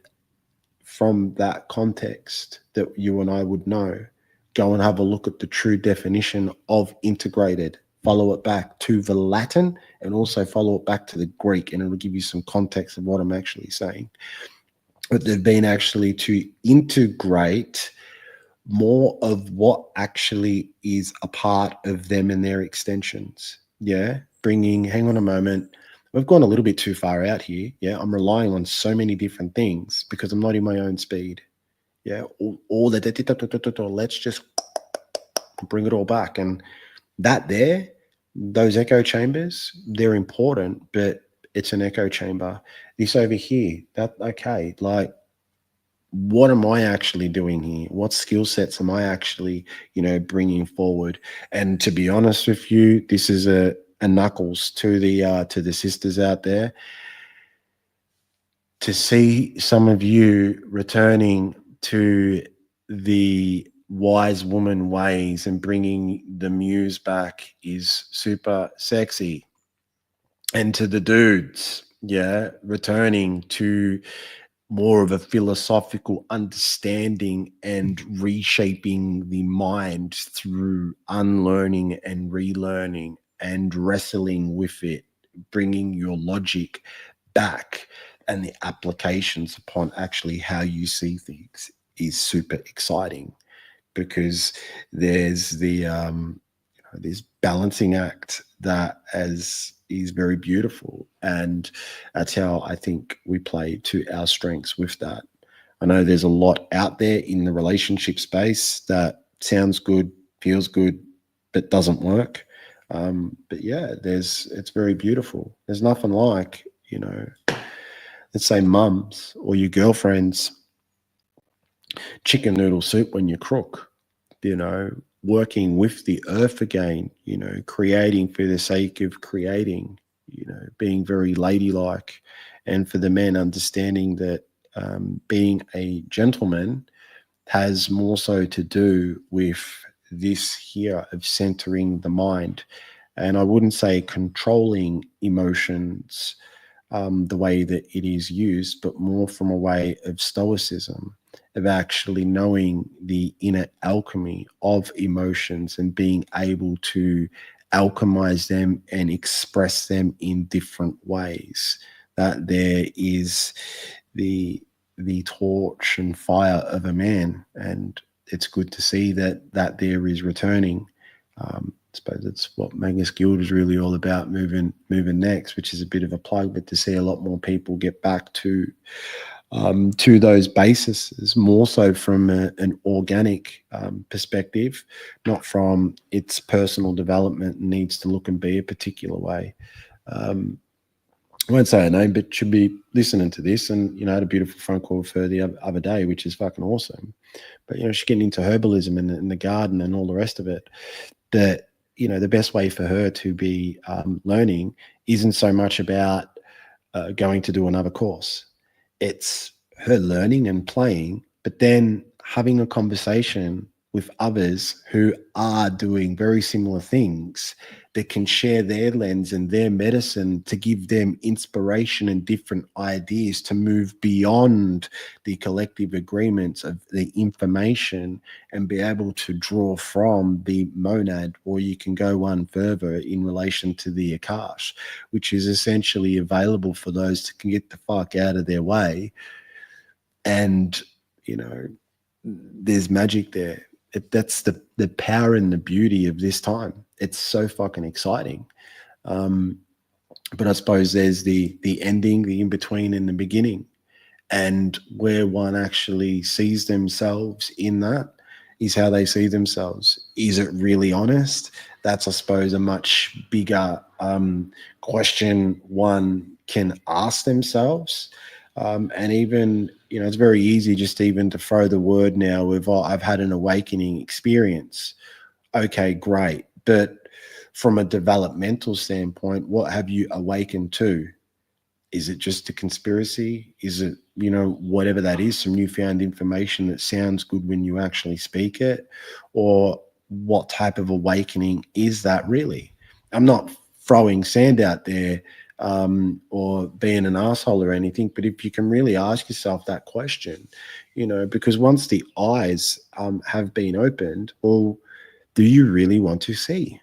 S1: from that context that you and I would know. Go and have a look at the true definition of integrated. Follow it back to the Latin and also follow it back to the Greek, and it'll give you some context of what I'm actually saying. But they've been actually to integrate more of what actually is a part of them and their extensions. Yeah. Bringing, hang on a moment, we've gone a little bit too far out here. Yeah. I'm relying on so many different things because I'm not in my own speed. Yeah. All the, let's just bring it all back. And that there, those echo chambers, they're important, but it's an echo chamber. This over here, that, okay, like, what am I actually doing here? What skill sets am I actually, bringing forward? And to be honest with you, this is a knuckles to the sisters out there. To see some of you returning to the wise woman ways and bringing the muse back is super sexy. And to the dudes, yeah, returning to more of a philosophical understanding and reshaping the mind through unlearning and relearning and wrestling with it, bringing your logic back and the applications upon actually how you see things is super exciting, because there's the this balancing act that is very beautiful. And that's how I think we play to our strengths with that. I know there's a lot out there in the relationship space that sounds good, feels good, but doesn't work. But yeah, it's very beautiful. There's nothing like, let's say mums or your girlfriend's chicken noodle soup when you crook, you know, working with the earth again, creating for the sake of creating, being very ladylike. And for the men, understanding that being a gentleman has more so to do with this here of centering the mind. And I wouldn't say controlling emotions the way that it is used, but more from a way of stoicism, of actually knowing the inner alchemy of emotions and being able to alchemize them and express them in different ways. That there is the torch and fire of a man, and it's good to see that there is returning. I suppose it's what Magnus Guild is really all about, moving next, which is a bit of a plug, but to see a lot more people get back to those bases, more so from an organic perspective, not from its personal development and needs to look and be a particular way. I won't say her name, but should be listening to this, and I had a beautiful phone call with her the other day, which is fucking awesome. But she's getting into herbalism and the garden and all the rest of it. That the best way for her to be learning isn't so much about going to do another course. It's her learning and playing, but then having a conversation with others who are doing very similar things that can share their lens and their medicine to give them inspiration and different ideas to move beyond the collective agreements of the information and be able to draw from the monad, or you can go one further in relation to the Akash, which is essentially available for those that can get the fuck out of their way. And, there's magic there. That's the power and the beauty of this time. It's so fucking exciting. But I suppose there's the ending, the in between, and the beginning, and where one actually sees themselves in that is how they see themselves. Is it really honest? That's, I suppose, a much bigger question one can ask themselves. And even, it's very easy just even to throw the word now of, I've had an awakening experience. Okay, great. But from a developmental standpoint, what have you awakened to? Is it just a conspiracy? Is it, whatever that is, some newfound information that sounds good when you actually speak it? Or what type of awakening is that really? I'm not throwing sand out there or being an asshole or anything, but if you can really ask yourself that question, because once the eyes have been opened, well, do you really want to see?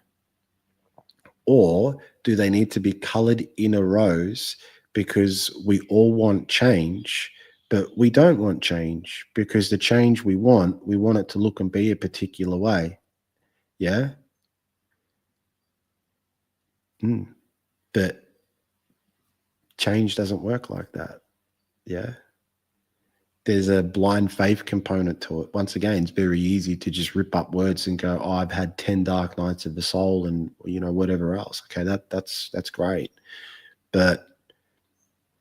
S1: Or do they need to be colored in a rose because we all want change, but we don't want change because the change we want it to look and be a particular way. Yeah. But change doesn't work like that. Yeah. There's a blind faith component to it. Once again, it's very easy to just rip up words and go, "Oh, I've had 10 dark nights of the soul," and whatever else. Okay, that's great. But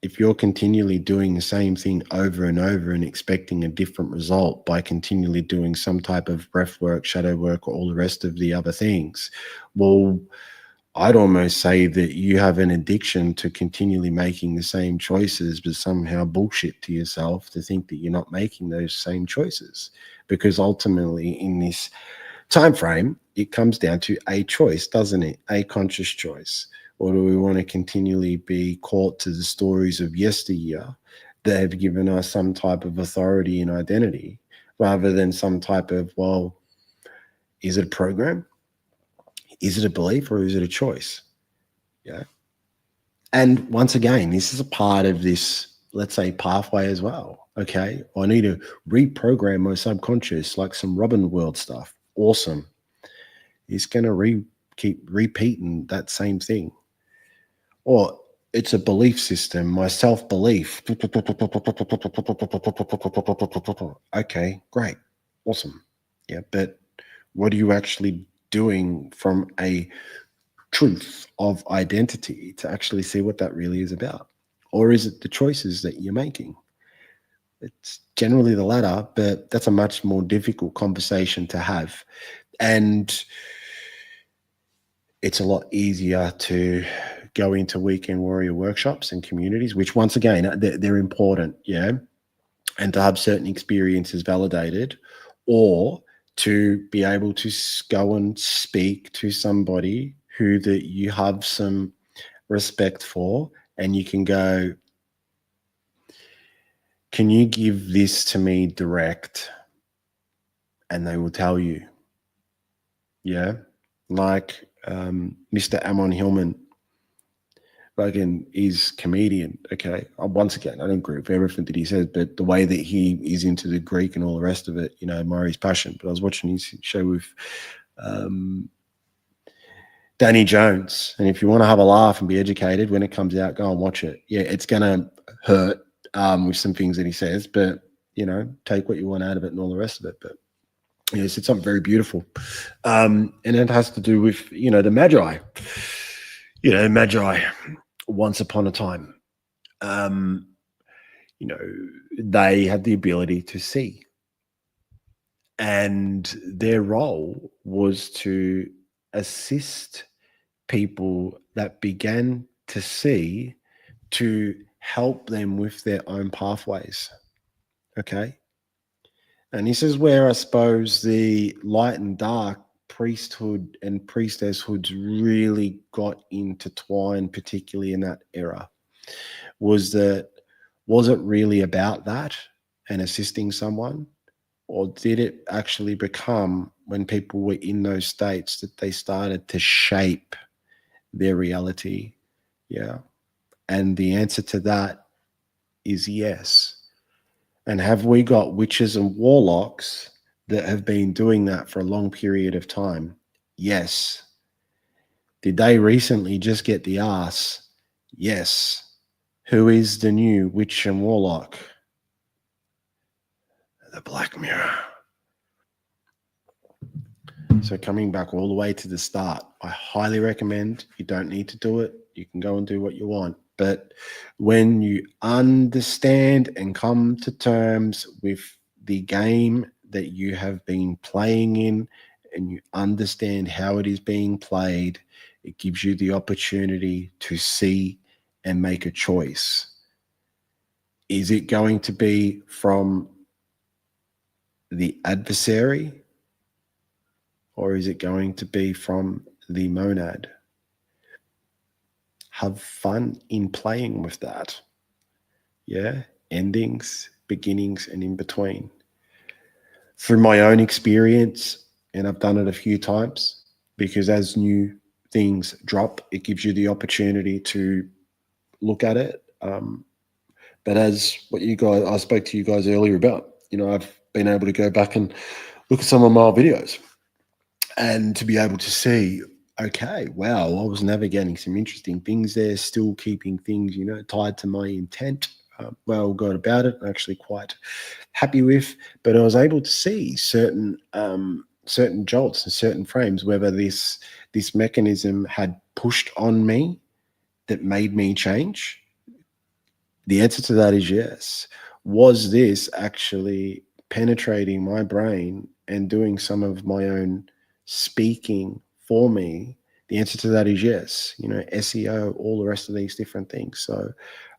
S1: if you're continually doing the same thing over and over and expecting a different result by continually doing some type of breath work, shadow work, or all the rest of the other things, well, I'd almost say that you have an addiction to continually making the same choices, but somehow bullshit to yourself to think that you're not making those same choices. Because ultimately, in this time frame, it comes down to a choice, doesn't it? A conscious choice. Or do we want to continually be caught to the stories of yesteryear that have given us some type of authority and identity, rather than some type of, well, is it a program? Is it a belief, or is it a choice? Yeah. And once again, this is a part of this, let's say, pathway as well. Okay. I need to reprogram my subconscious, like some Robin World stuff. Awesome. It's going to keep repeating that same thing. Or it's a belief system, my self belief. Okay, great, awesome. Yeah, but what are you actually doing from a truth of identity to actually see what that really is about? Or is it the choices that you're making? It's generally the latter, but that's a much more difficult conversation to have. And it's a lot easier to go into weekend warrior workshops and communities, which once again, they're important, yeah, and to have certain experiences validated, or to be able to go and speak to somebody who that you have some respect for, and you can go, can you give this to me direct? And they will tell you, yeah, like Mr. Amon Hillman. Again, he's comedian. Okay, once again, I don't agree with everything that he says, but the way that he is into the Greek and all the rest of it, you know, admire his passion. But I was watching his show with um, Danny Jones, and if you want to have a laugh and be educated when it comes out, go and watch it. Yeah, it's gonna hurt with some things that he says, but you know, take what you want out of it and all the rest of it. But yeah, it's something very beautiful, and it has to do with the Magi. Magi. Once upon a time, um, they had the ability to see, and their role was to assist people that began to see, to help them with their own pathways. Okay. And this is where I suppose the light and dark priesthood and priestesshoods really got intertwined, particularly in that era. Was it really about that and assisting someone? Or did it actually become, when people were in those states, that they started to shape their reality? Yeah. And the answer to that is yes. And have we got witches and warlocks that have been doing that for a long period of time? Yes. Did they recently just get the ass? Yes. Who is the new witch and warlock? The Black Mirror. So coming back all the way to the start, I highly recommend, you don't need to do it. You can go and do what you want. But when you understand and come to terms with the game that you have been playing in, and you understand how it is being played, it gives you the opportunity to see and make a choice. Is it going to be from the adversary, or is it going to be from the monad? Have fun in playing with that. Yeah, endings, beginnings, and in between. Through my own experience, and I've done it a few times, because as new things drop, it gives you the opportunity to look at it. But as what you guys, I spoke to you guys earlier about, I've been able to go back and look at some of my videos, and to be able to see, okay, wow, I was navigating some interesting things there, still keeping things, tied to my intent. Well, got about it, I'm actually quite happy with, but I was able to see certain jolts and certain frames, whether this mechanism had pushed on me that made me change. The answer to that is yes. Was this actually penetrating my brain and doing some of my own speaking for me? The answer to that is yes. SEO, all the rest of these different things. So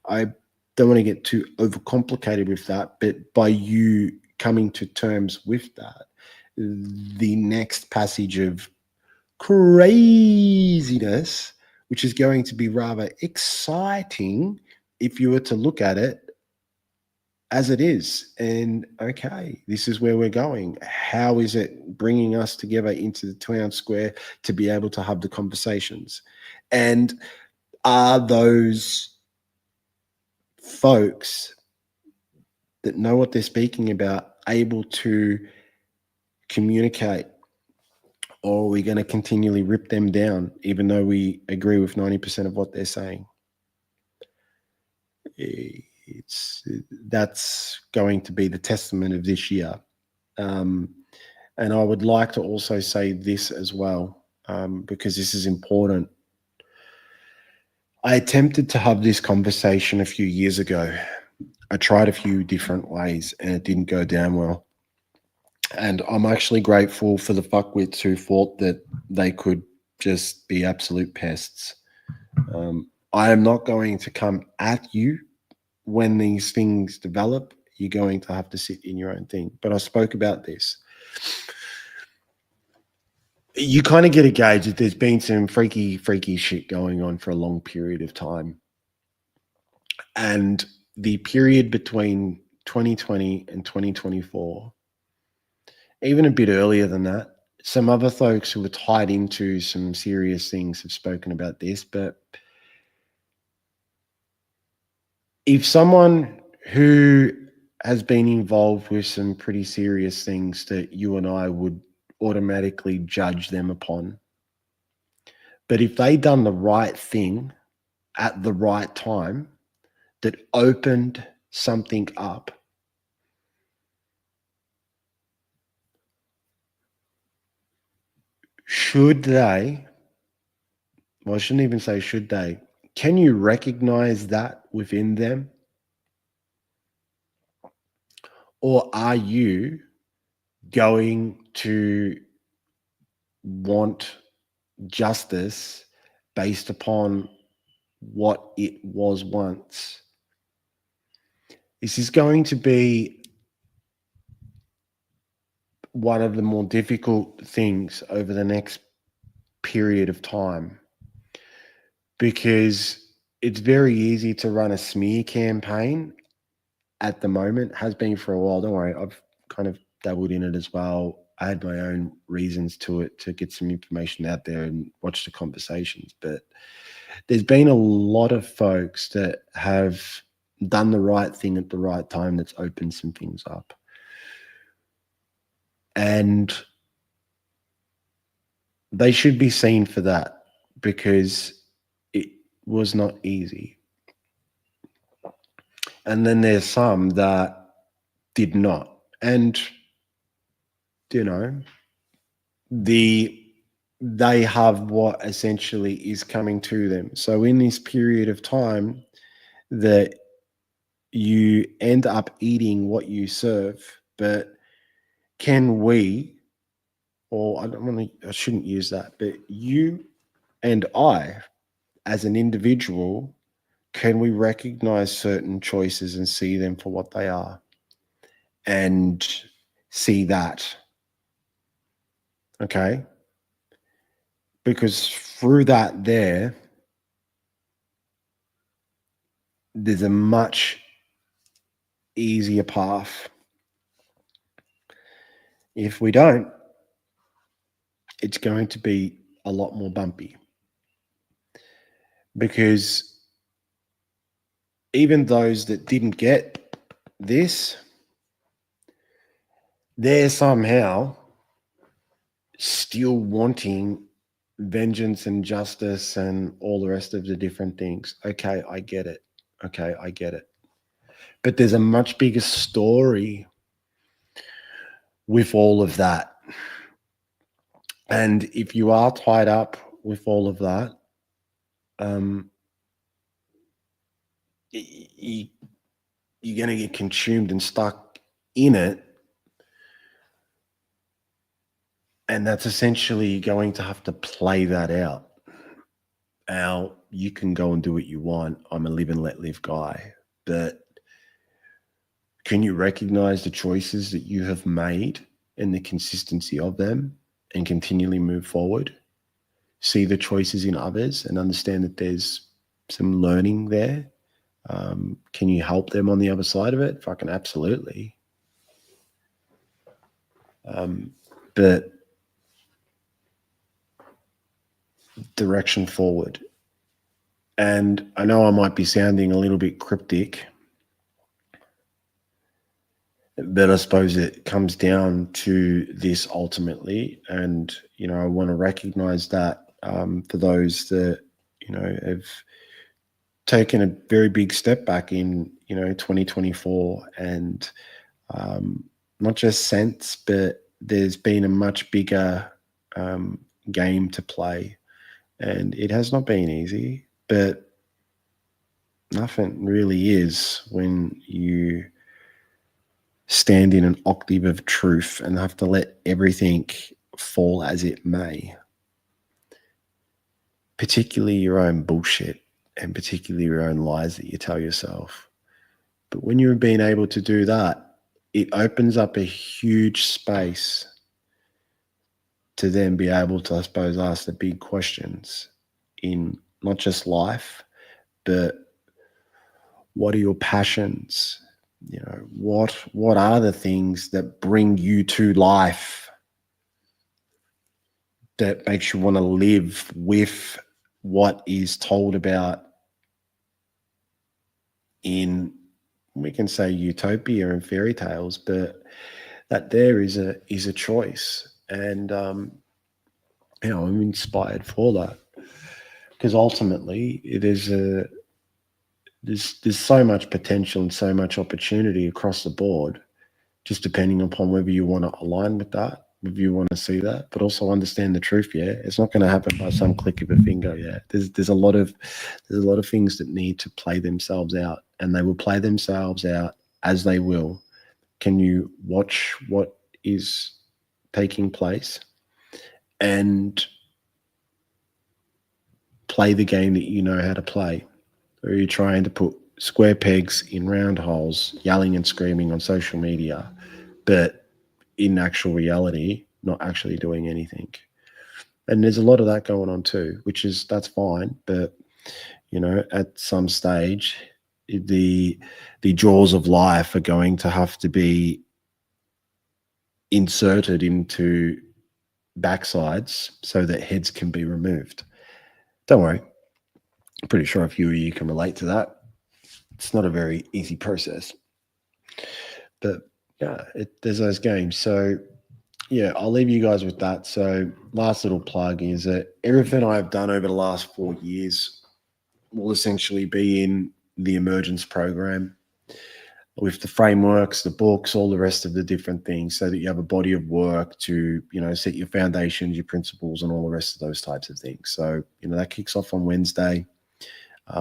S1: I don't want to get too overcomplicated with that, but by you coming to terms with that, the next passage of craziness, which is going to be rather exciting if you were to look at it as it is. And okay, this is where we're going. How is it bringing us together into the town square to be able to have the conversations? And are those folks that know what they're speaking about able to communicate Or are we going to continually rip them down, even though we agree with 90% of what they're saying? That's going to be the testament of this year. And I would like to also say this as well, because this is important. I attempted to have this conversation a few years ago. I tried a few different ways and it didn't go down well. And I'm actually grateful for the fuckwits who thought that they could just be absolute pests. I am not going to come at you when these things develop. You're going to have to sit in your own thing. But I spoke about this. You kind of get a gauge that there's been some freaky shit going on for a long period of time. And the period between 2020 and 2024, even a bit earlier than that, some other folks who were tied into some serious things have spoken about this. But if someone who has been involved with some pretty serious things that you and I would automatically judge them upon, but if they done the right thing at the right time that opened something up, should they, well, I shouldn't even say should they, can you recognize that within them? Or are you going to want justice based upon what it was once? This is going to be one of the more difficult things over the next period of time, because it's very easy to run a smear campaign at the moment, has been for a while. Don't worry, I've kind of dabbled in it as well. I had my own reasons to it, to get some information out there and watch the conversations. But there's been a lot of folks that have done the right thing at the right time that's opened some things up. And they should be seen for that, because it was not easy. And then there's some that did not. And, you know, they have what essentially is coming to them. So in this period of time that you end up eating what you serve, but can we, or I shouldn't use that, but you and I as an individual, can we recognize certain choices and see them for what they are and see that? Okay. Because through that there's a much easier path. If we don't, it's going to be a lot more bumpy. Because even those that didn't get this, they're somehow still wanting vengeance and justice and all the rest of the different things. Okay, I get it. Okay, I get it. But there's a much bigger story with all of that. And if you are tied up with all of that, you're going to get consumed and stuck in it. And that's essentially going to have to play that out. Now, you can go and do what you want. I'm a live and let live guy. But can you recognize the choices that you have made and the consistency of them and continually move forward? See the choices in others and understand that there's some learning there. Can you help them on the other side of it? Fucking absolutely. But direction forward. And I know I might be sounding a little bit cryptic, But I suppose it comes down to this ultimately, and I want to recognize that for those that have taken a very big step back in 2024, and not just sense, but there's been a much bigger um, game to play, and it has not been easy, but nothing really is when you stand in an octave of truth and have to let everything fall as it may, particularly your own bullshit and particularly your own lies that you tell yourself. But when you've been able to do that, it opens up a huge space to then be able to, I suppose, ask the big questions in not just life, but what are your passions? What are the things that bring you to life, that makes you want to live with what is told about in, we can say, utopia and fairy tales, but that there is a choice. And I'm inspired for that, because ultimately it is there's so much potential and so much opportunity across the board, just depending upon whether you want to align with that, whether you want to see that, but also understand the truth. Yeah, it's not going to happen by some click of a finger. Yeah, there's a lot of things that need to play themselves out, and they will play themselves out as they will. Can you watch what is taking place and play the game that you know how to play? Or are you trying to put square pegs in round holes, yelling and screaming on social media, but in actual reality, not actually doing anything? And there's a lot of that going on too, that's fine. But at some stage, the the jaws of life are going to have to be inserted into backsides so that heads can be removed. Don't worry, I'm pretty sure a few of you can relate to that. It's not a very easy process, but yeah, there's those games. So yeah, I'll leave you guys with that. So last little plug is that everything I've done over the last 4 years will essentially be in the emergence program, with the frameworks, the books, all the rest of the different things, so that you have a body of work to, set your foundations, your principles, and all the rest of those types of things. So, that kicks off on Wednesday.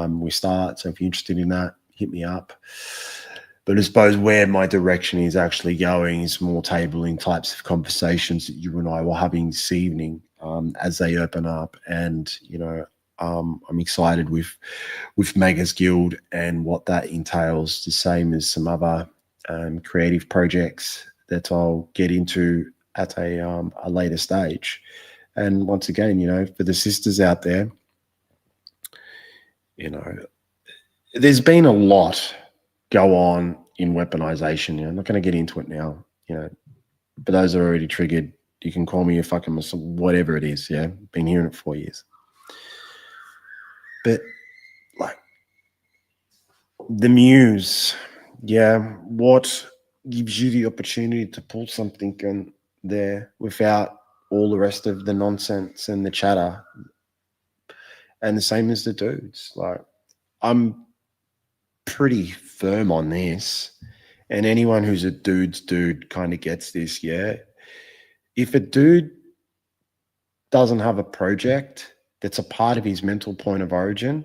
S1: We start. So if you're interested in that, hit me up. But I suppose where my direction is actually going is more tabling types of conversations that you and I were having this evening, as they open up. And, I'm excited with Megas Guild and what that entails, the same as some other creative projects that I'll get into at a later stage. And once again, for the sisters out there, there's been a lot go on in weaponization. I'm not going to get into it now. But those are already triggered. You can call me a fucking Muslim, whatever it is. Yeah, been hearing it for years. But like the muse, yeah, what gives you the opportunity to pull something in there without all the rest of the nonsense and the chatter? And the same as the dudes. Like, I'm pretty firm on this, and anyone who's a dude's dude kind of gets this. Yeah, if a dude doesn't have a project that's a part of his mental point of origin,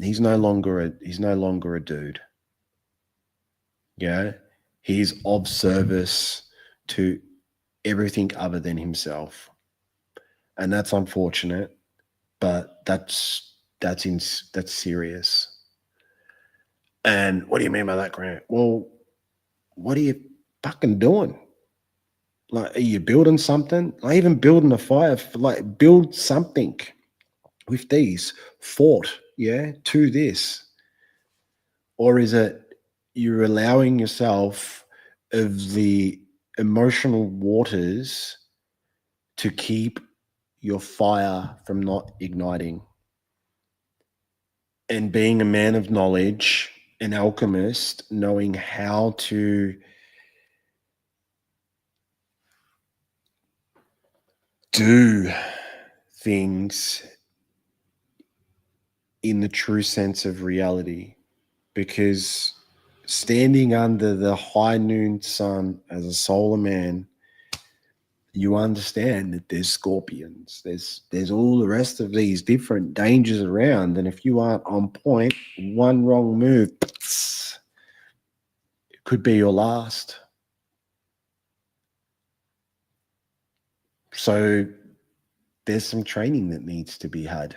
S1: he's no longer a dude. Yeah, he's of service to everything other than himself, and that's unfortunate, but that's serious. And what do you mean by that, Grant? Well, what are you fucking doing? Like, are you building something? Not even building a fire. Like, build something with these thought, yeah, to this. Or is it you're allowing yourself of the emotional waters to keep your fire from not igniting? And being a man of knowledge, an alchemist knowing how to do things in the true sense of reality, because standing under the high noon sun as a solar man, you understand that there's scorpions, there's all the rest of these different dangers around, and if you aren't on point, one wrong move, it could be your last. So there's some training that needs to be had,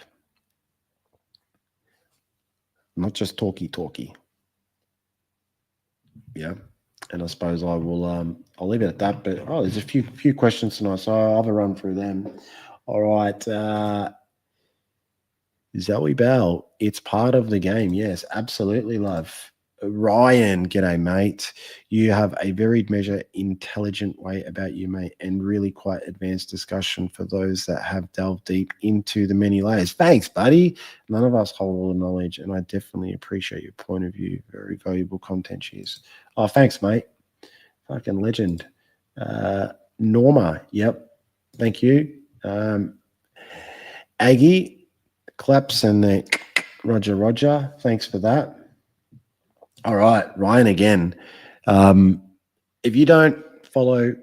S1: not just talky. Yeah. And I suppose I'll leave it at that. But there's a few questions tonight, so I'll have a run through them. All right. Zoe Bell, it's part of the game. Yes, absolutely, love. Ryan, g'day, mate. You have a varied measure, intelligent way about you, mate, and really quite advanced discussion for those that have delved deep into the many layers. Thanks, buddy. None of us hold all the knowledge, and I definitely appreciate your point of view. Very valuable content, cheers. Oh, thanks, mate. Fucking legend. Norma, yep. Thank you. Aggie, claps and the Roger. Thanks for that. All right, Ryan again. If you don't follow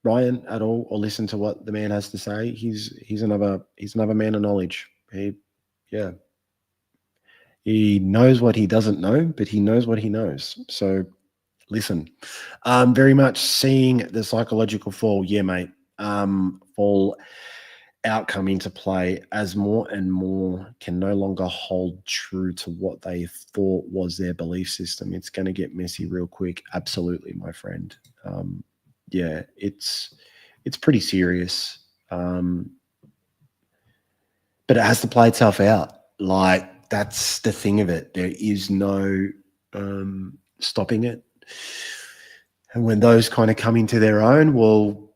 S1: Ryan at all or listen to what the man has to say, he's another man of knowledge. He knows what he doesn't know, but he knows what he knows. So listen. Very much seeing the psychological fall, yeah, mate. Fall outcome into play as more and more can no longer hold true to what they thought was their belief system. It's going to get messy real quick. Absolutely, my friend. Yeah, it's pretty serious. But it has to play itself out. Like, that's the thing of it. There is no stopping it. And when those kind of come into their own, well,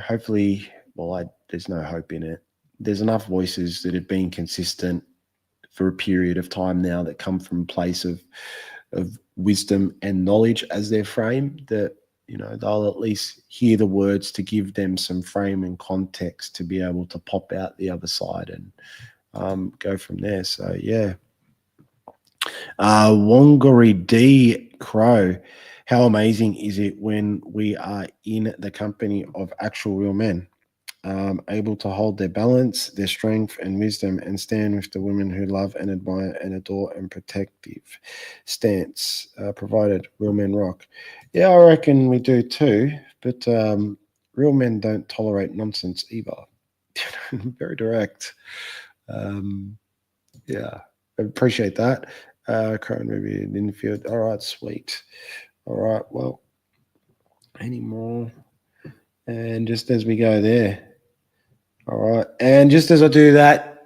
S1: hopefully, there's no hope in it. There's enough voices that have been consistent for a period of time now that come from a place of wisdom and knowledge as their frame, that they'll at least hear the words to give them some frame and context to be able to pop out the other side and go from there. So yeah. Wongari D Crow, how amazing is it when we are in the company of actual real men, able to hold their balance, their strength and wisdom, and stand with the women who love and admire and adore and protective stance, provided real men rock. Yeah, I reckon we do too, but real men don't tolerate nonsense either. Very direct. Yeah, I appreciate that. Current movie in infield. All right, sweet. All right, well, any more? And just as we go there, all right, and just as I do that,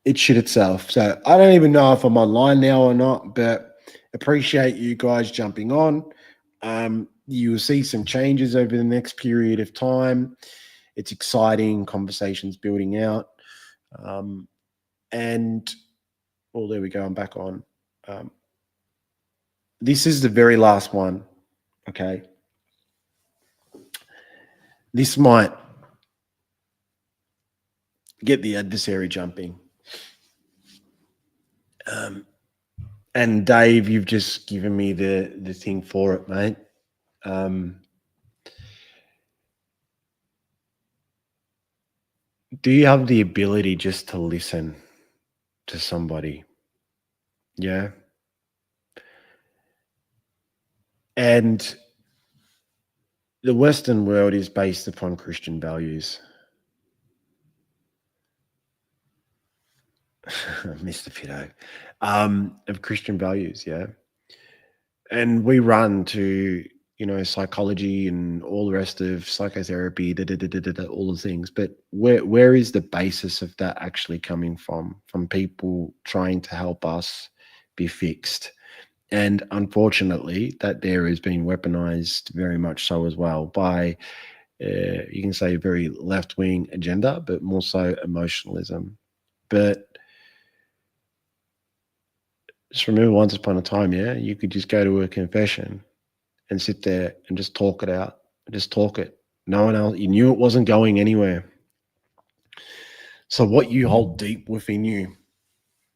S1: it shit itself. So I don't even know if I'm online now or not, but appreciate you guys jumping on. You will see some changes over the next period of time. It's exciting, conversations building out. And, well, there we go. I'm back on. This is the very last one. Okay. This might get the adversary jumping. And Dave, you've just given me the thing for it, mate. Do you have the ability just to listen to somebody? Yeah. And the Western world is based upon Christian values. Mr. Fido. Of Christian values, yeah. And we run to, psychology and all the rest of psychotherapy, all the things. But where is the basis of that actually coming from? From people trying to help us be fixed. And unfortunately, that there has been weaponized very much so as well by, you can say, very left-wing agenda, but more so emotionalism. But Just remember, once upon a time, yeah, you could just go to a confession and sit there and just talk it out, just talk it. No one else, you knew it wasn't going anywhere. So what you hold deep within you,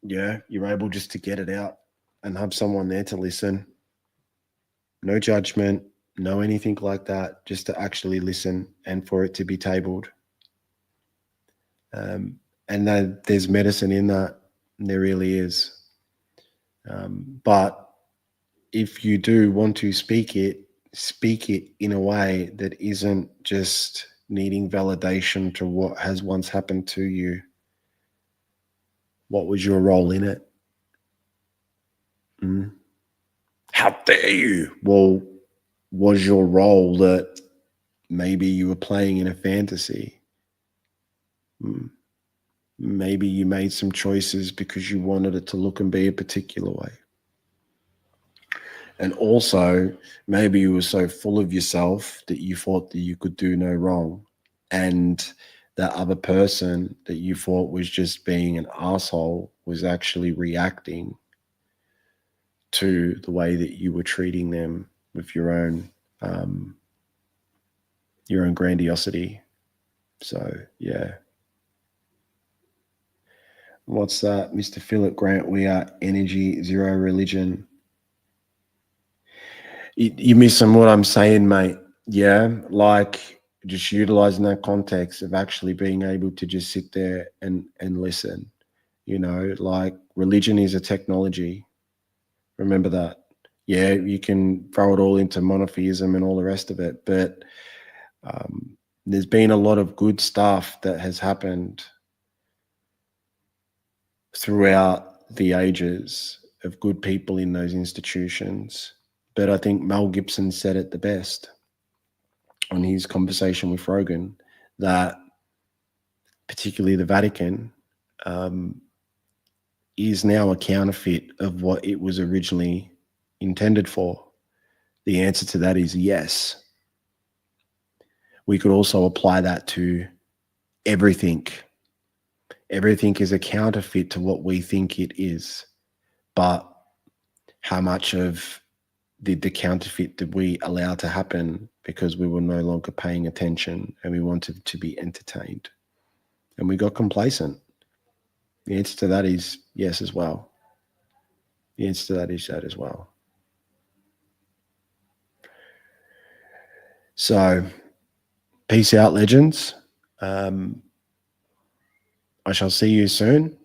S1: yeah, you're able just to get it out and have someone there to listen. No judgment, no anything like that, just to actually listen and for it to be tabled. And that there's medicine in that. There really is. But if you do want to speak it in a way that isn't just needing validation to what has once happened to you. What was your role in it? Mm. How dare you? Well, was your role that maybe you were playing in a fantasy? Mm. Maybe you made some choices because you wanted it to look and be a particular way. And also, maybe you were so full of yourself that you thought that you could do no wrong. And that other person that you thought was just being an asshole was actually reacting to the way that you were treating them with your own grandiosity. So yeah. What's that, Mr. Philip Grant? We are energy, zero religion. You missing what I'm saying, mate. Yeah, like just utilizing that context of actually being able to just sit there and listen. You know, like religion is a technology. Remember that. Yeah, you can throw it all into monotheism and all the rest of it, but there's been a lot of good stuff that has happened throughout the ages of good people in those institutions. But I think Mel Gibson said it the best on his conversation with Rogan, that particularly the Vatican is now a counterfeit of what it was originally intended for. The answer to that is yes. We could also apply that to everything. Everything is a counterfeit to what we think it is. But how much of the counterfeit did we allow to happen because we were no longer paying attention and we wanted to be entertained? And we got complacent. The answer to that is yes as well. The answer to that is that as well. So, peace out, legends. I shall see you soon.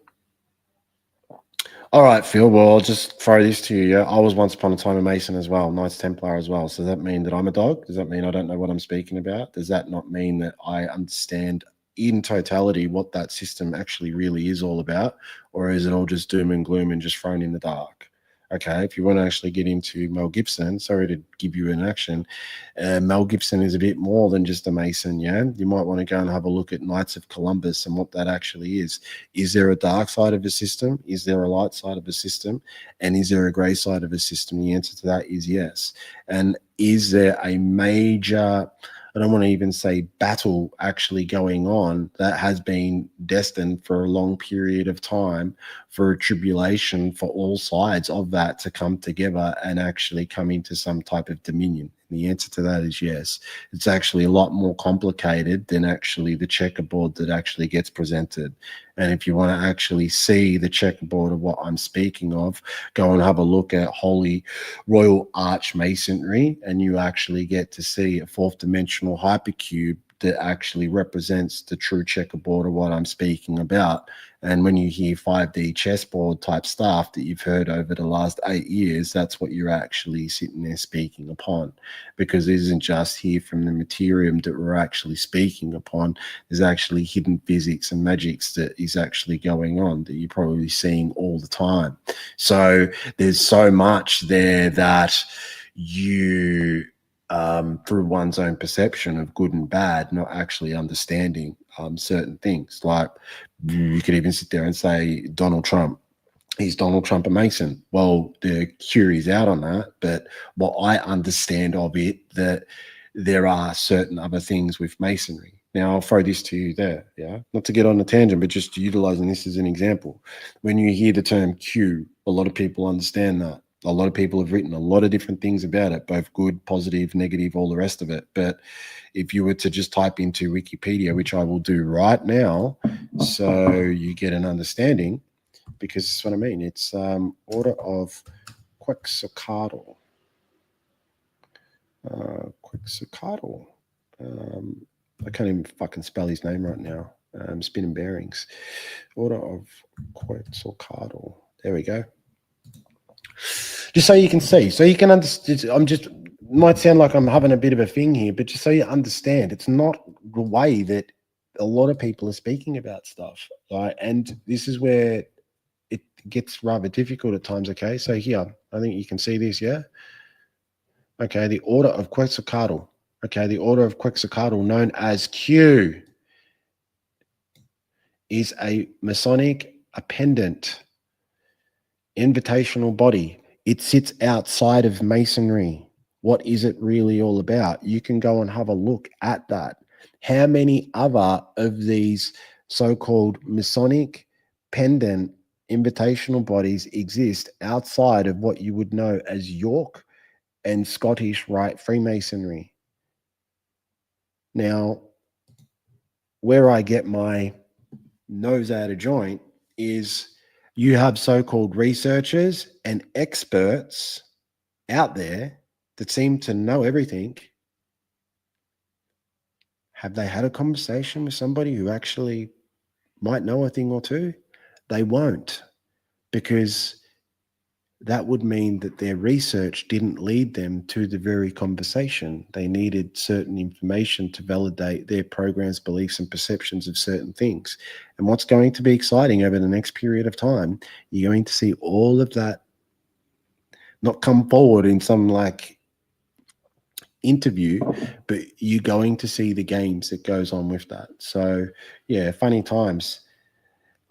S1: All right, Phil. Well, I'll just throw this to you. Yeah? I was once upon a time a Mason as well, Knights Templar as well. So does that mean that I'm a dog? Does that mean I don't know what I'm speaking about? Does that not mean that I understand in totality what that system actually really is all about? Or is it all just doom and gloom and just thrown in the dark? Okay, if you want to actually get into Mel Gibson, sorry to give you an action, Mel Gibson is a bit more than just a Mason, yeah? You might want to go and have a look at Knights of Columbus and what that actually is. Is there a dark side of a system? Is there a light side of a system? And is there a grey side of a system? The answer to that is yes. And is there a major, I don't want to even say battle actually going on that has been destined for a long period of time for a tribulation for all sides of that to come together and actually come into some type of dominion? The answer to that is yes. It's actually a lot more complicated than actually the checkerboard that actually gets presented. And if you want to actually see the checkerboard of what I'm speaking of, go and have a look at Holy Royal Arch Masonry, and you actually get to see a fourth dimensional hypercube that actually represents the true checkerboard of what I'm speaking about. And when you hear 5D chessboard type stuff that you've heard over the last 8 years, that's what you're actually sitting there speaking upon, because it isn't just here from the materium that we're actually speaking upon. There's actually hidden physics and magics that is actually going on that you're probably seeing all the time. So there's so much there that you through one's own perception of good and bad, not actually understanding certain things. Like you could even sit there and say Donald Trump. Is Donald Trump a Mason? Well, the jury's out on that. But what I understand of it, that there are certain other things with Masonry. Now, I'll throw this to you there, yeah? Not to get on a tangent, but just utilizing this as an example. When you hear the term Q, a lot of people understand that. A lot of people have written a lot of different things about it, both good, positive, negative, all the rest of it. But if you were to just type into Wikipedia, which I will do right now, so you get an understanding, because that's what I mean. It's order of Quetzalcoatl. Quetzalcoatl. I can't even fucking spell his name right now. Spinning bearings. Order of Quetzalcoatl. There we go. Just so you can see, so you can understand. I'm just, might sound like I'm having a bit of a thing here, but just so you understand, it's not the way that a lot of people are speaking about stuff. Right? And this is where it gets rather difficult at times. Okay, so here, I think you can see this, yeah? Okay, the Order of Quetzalcoatl. Okay, the Order of Quetzalcoatl, known as Q, is a Masonic appendant, invitational body. It sits outside of Masonry. What is it really all about? You can go and have a look at that. How many other of these so-called Masonic pendant invitational bodies exist outside of what you would know as York and Scottish Rite Freemasonry? Now, where I get my nose out of joint is you have so-called researchers and experts out there that seem to know everything. Have they had a conversation with somebody who actually might know a thing or two? They won't, because that would mean that their research didn't lead them to the very conversation. They needed certain information to validate their program's beliefs and perceptions of certain things. And what's going to be exciting over the next period of time, you're going to see all of that not come forward in some like interview, but you're going to see the games that goes on with that. So yeah, funny times.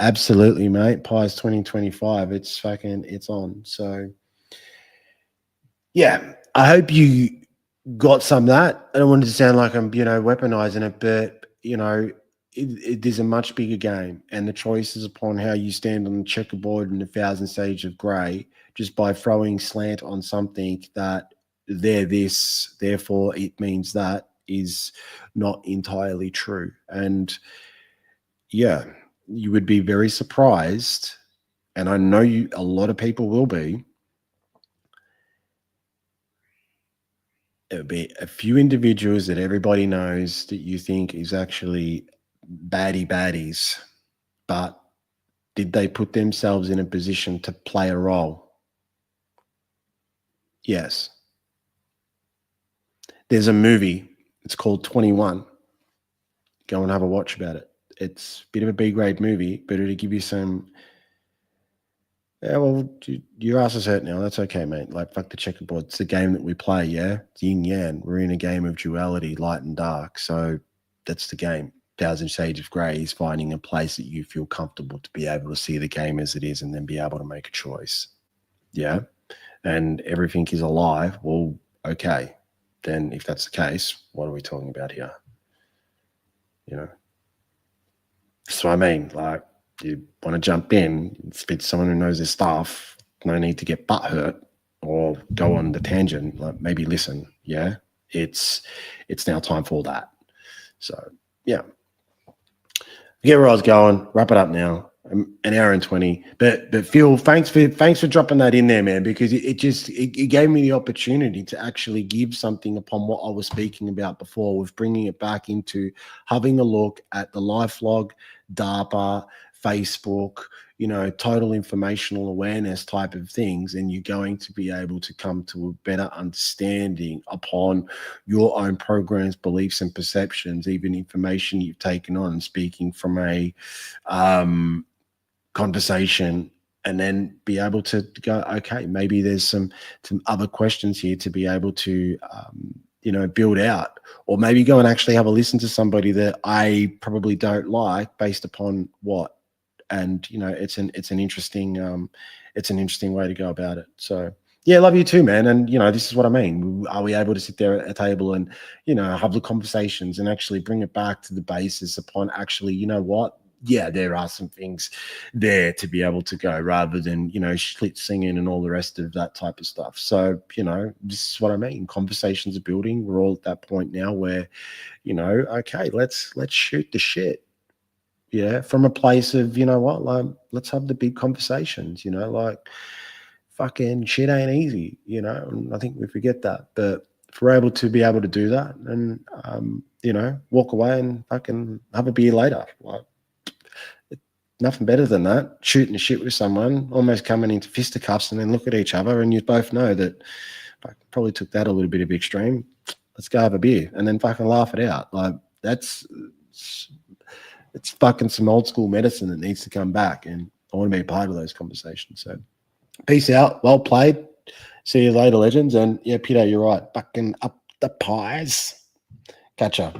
S1: Absolutely, mate. Pies 2025. It's on. So yeah, I hope you got some of that. I don't want it to sound like I'm, weaponizing it, but it is a much bigger game, and the choices upon how you stand on the checkerboard in 1,000 shades of grey, just by throwing slant on something that they're this, therefore it means that, is not entirely true. And yeah, you would be very surprised, and I know a lot of people will be. It would be a few individuals that everybody knows that you think is actually baddies, but did they put themselves in a position to play a role? Yes. There's a movie, it's called 21. Go and have a watch about it. It's a bit of a B-grade movie, but it'll give you some. Yeah, well, your ass is hurt now. That's okay, mate. Like, fuck the checkerboard. It's the game that we play, yeah? It's yin yang. We're in a game of duality, light and dark. So that's the game. 1,000 Shades of Grey is finding a place that you feel comfortable to be able to see the game as it is and then be able to make a choice. Yeah? And everything is alive. Well, okay. Then if that's the case, what are we talking about here? So I mean, like, you want to jump in, speak to someone who knows their stuff, no need to get butt hurt or go on the tangent, like maybe listen. Yeah. It's now time for that. So yeah. I get where I was going. Wrap it up now. An hour and 20. But Phil, thanks for dropping that in there, man, because it gave me the opportunity to actually give something upon what I was speaking about before, with bringing it back into having a look at the LifeLog, DARPA, Facebook, total informational awareness type of things, and you're going to be able to come to a better understanding upon your own programs, beliefs, and perceptions, even information you've taken on, speaking from a conversation, and then be able to go, okay, maybe there's some other questions here to be able to build out, or maybe go and actually have a listen to somebody that I probably don't like based upon what. And it's an interesting way to go about it. So Yeah, love you too, man. And this is what I mean. Are we able to sit there at a table and have the conversations and actually bring it back to the basis upon actually, what? Yeah, there are some things there to be able to go rather than split singing and all the rest of that type of stuff. So this is what I mean. Conversations are building. We're all at that point now where okay, let's shoot the shit. Yeah, from a place of what, like, let's have the big conversations. Like, fucking shit ain't easy, and I think we forget that. But if we're able to do that and walk away and fucking have a beer later, like, nothing better than that. Shooting the shit with someone, almost coming into fisticuffs, and then look at each other, and you both know that I probably took that a little bit of extreme. Let's go have a beer and then fucking laugh it out. Like, it's fucking some old school medicine that needs to come back, and I want to be a part of those conversations. So peace out. Well played. See you later, legends. And yeah, Peter, you're right. Fucking up the pies. Catch ya.